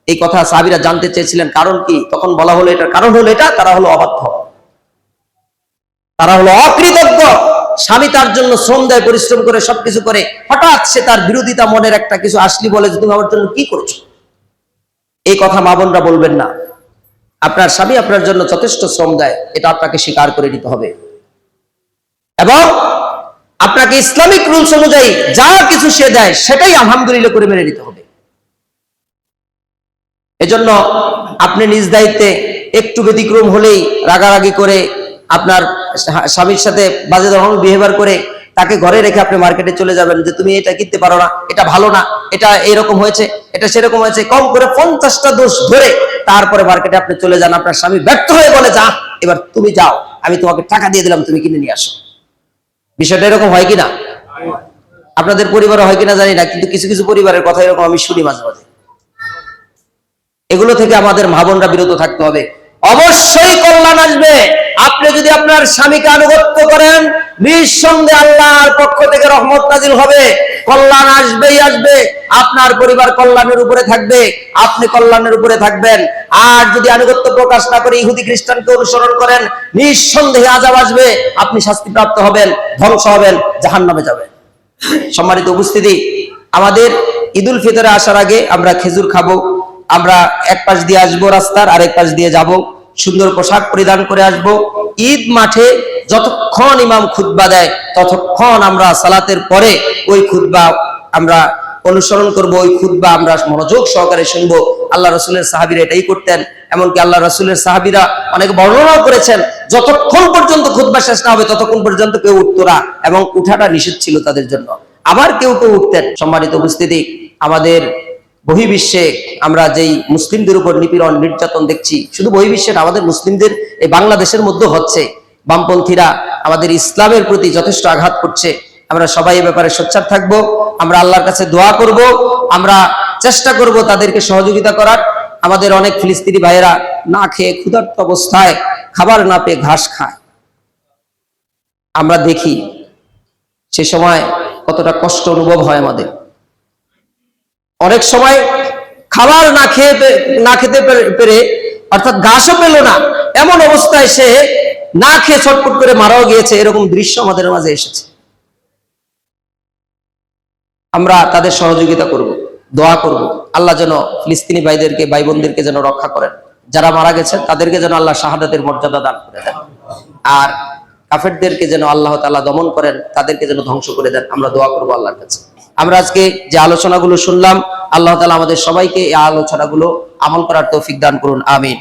এই কথা সাহাবীরা জানতে চেয়েছিলেন কারণ কি, তখন বলা হলো এটার কারণ হলো এটা, তারা হলো অবাধ্য, তারা হলো অকৃতজ্ঞ। স্বামী তার জন্য শ্রম দেয়, পরিশ্রম করে, সবকিছু করে, হঠাৎ সে তার বিরোধিতা মনের একটা কিছু আসলি বলে যে তুমি আমার জন্য কি করেছো। এই কথা মা বোনরা বলবেন না। আপনার স্বামী আপনার জন্য যথেষ্ট শ্রম দেয়, এটা আপনাকে স্বীকার করে নিতে হবে, এবং আপনাকে ইসলামিক রুলস অনুযায়ী যা কিছু সে দেয় সেটাই আলহামদুলিল্লাহ করে মেনে নিতে হবে। এজন্য আপনি নিজ দায়িত্বে একটু ব্যতিক্রম হলেই রাগারাগি করে, আপনার স্বামীর সাথে বাজে ধরনের বিহেভিয়ার করে তাকে ঘরে রেখে আপনি মার্কেটে চলে যাবেন, যে তুমি এটা কিনতে পারো না, এটা ভালো না, এটা এরকম হয়েছে, এটা সেরকম হয়েছে, কম করে 50টা দোষ ধরে তারপরে মার্কেটে আপনি চলে যান। আপনার স্বামী ব্যর্থ হয়ে বলে যা, এবার তুমি যাও, আমি তোমাকে টাকা দিয়ে দিলাম, তুমি কিনে নিয়ে আসো। বিষয়টা এরকম হয় কিনা? আপনাদের পরিবারে হয় কিনা জানি না, কিন্তু কিছু কিছু পরিবারের কথা এরকম আমি শুনি মাঝে মাঝে। এগুলো থেকে আমাদের মা বোনরা বিরত থাকতে হবে। অবশ্যই কল্যাণ আসবে আপনি যদি আপনার স্বামীকে আনুগত্য করেন, নিঃসন্দেহে আল্লাহর পক্ষ থেকে রহমত নাজিল হবে, কল্যাণ আসবেই আসবে। আপনার পরিবার কল্যাণের উপরে থাকবে, আপনি কল্যাণের উপরে থাকবেন। আর যদি আনুগত্য প্রকাশ না করে ইহুদি খ্রিস্টানকে অনুসরণ করেন, নিঃসন্দেহে আযাব আসবে, আপনি শাস্তিপ্রাপ্ত হবেন, ধ্বংস হবেন, জাহান্নামে যাবেন। সম্মানিত উপস্থিতি, আমাদের ঈদুল ফিতরে আসার আগে আমরা খেজুর খাবো। আমরা এক পাশ দিয়ে আসবো রাস্তার, আরেক পাশ দিয়ে যাব, সুন্দর পোশাক পরিধান করে আসব। ঈদ মাঠে যতক্ষণ ইমাম খুতবা দেয় ততক্ষণ আমরা সালাতের পরে ওই খুতবা আমরা অনুসরণ করব, ওই খুতবা আমরা মনোযোগ সহকারে শুনবো। আল্লাহ রাসূলের সাহাবীরা এটাই করতেন। এমনকি আল্লাহ রাসূলের সাহাবীরা অনেক বর্ণনা করেছেন, যতক্ষণ পর্যন্ত খুতবা শেষ না হবে ততক্ষণ পর্যন্ত কেউ উঠতো না, এবং উঠাটা নিষেধ ছিল তাদের জন্য। আবার কেউ কেউ উঠতেন। সম্মানিত উপস্থিতি, আমাদের বহির্বিশ্বে আমরা যেই মুসলিমদের উপর নিপীড়ন নির্যাতন দেখছি, শুধু বহির্বিশ্বে না, আমাদের মুসলিমদের এই বাংলাদেশের মধ্যে হচ্ছে। বামপন্থীরা আমাদের ইসলামের প্রতি যথেষ্ট আঘাত করছে। আমরা সবাই এই ব্যাপারে সোচ্চার থাকবো। আমরা আল্লাহর কাছে দোয়া করব, আমরা চেষ্টা করব তাদেরকে সহযোগিতা করার। আমাদের অনেক ফিলিস্তিনি ভাইয়েরা না খেয়ে ক্ষুধার্ত অবস্থায়, খাবার না পেয়ে ঘাস খায়। আমরা দেখি সে সময় কতটা কষ্ট অনুভব হয় আমাদের। অনেক সময় খাবার না খেতে পেরে, অর্থাৎ ঘাসও পেল না, এমন অবস্থায় সে না খেয়ে ছটফট করে মারাও গিয়েছে। এরকম দৃশ্য আমাদের মাঝে এসেছে। আমরা তাদের সহযোগিতা করব, দোয়া করব। আল্লাহ যেন ফিলিস্তিনি ভাইদেরকে, ভাই বোনদেরকে যেন রক্ষা করেন। যারা মারা গেছেন তাদেরকে যেন আল্লাহ শাহাদাতের মর্যাদা দান করে দেন, আর কাফেরদেরকে যেন আল্লাহ তাআলা দমন করেন, তাদেরকে যেন ধ্বংস করে দেন। আমরা দোয়া করব আল্লাহর কাছে। আমরা আজকে যে আলোচনাগুলো শুনলাম, আল্লাহ তাআলা আমাদের সবাইকে এই আলোচনাগুলো আমল করার তৌফিক দান করুন, আমিন।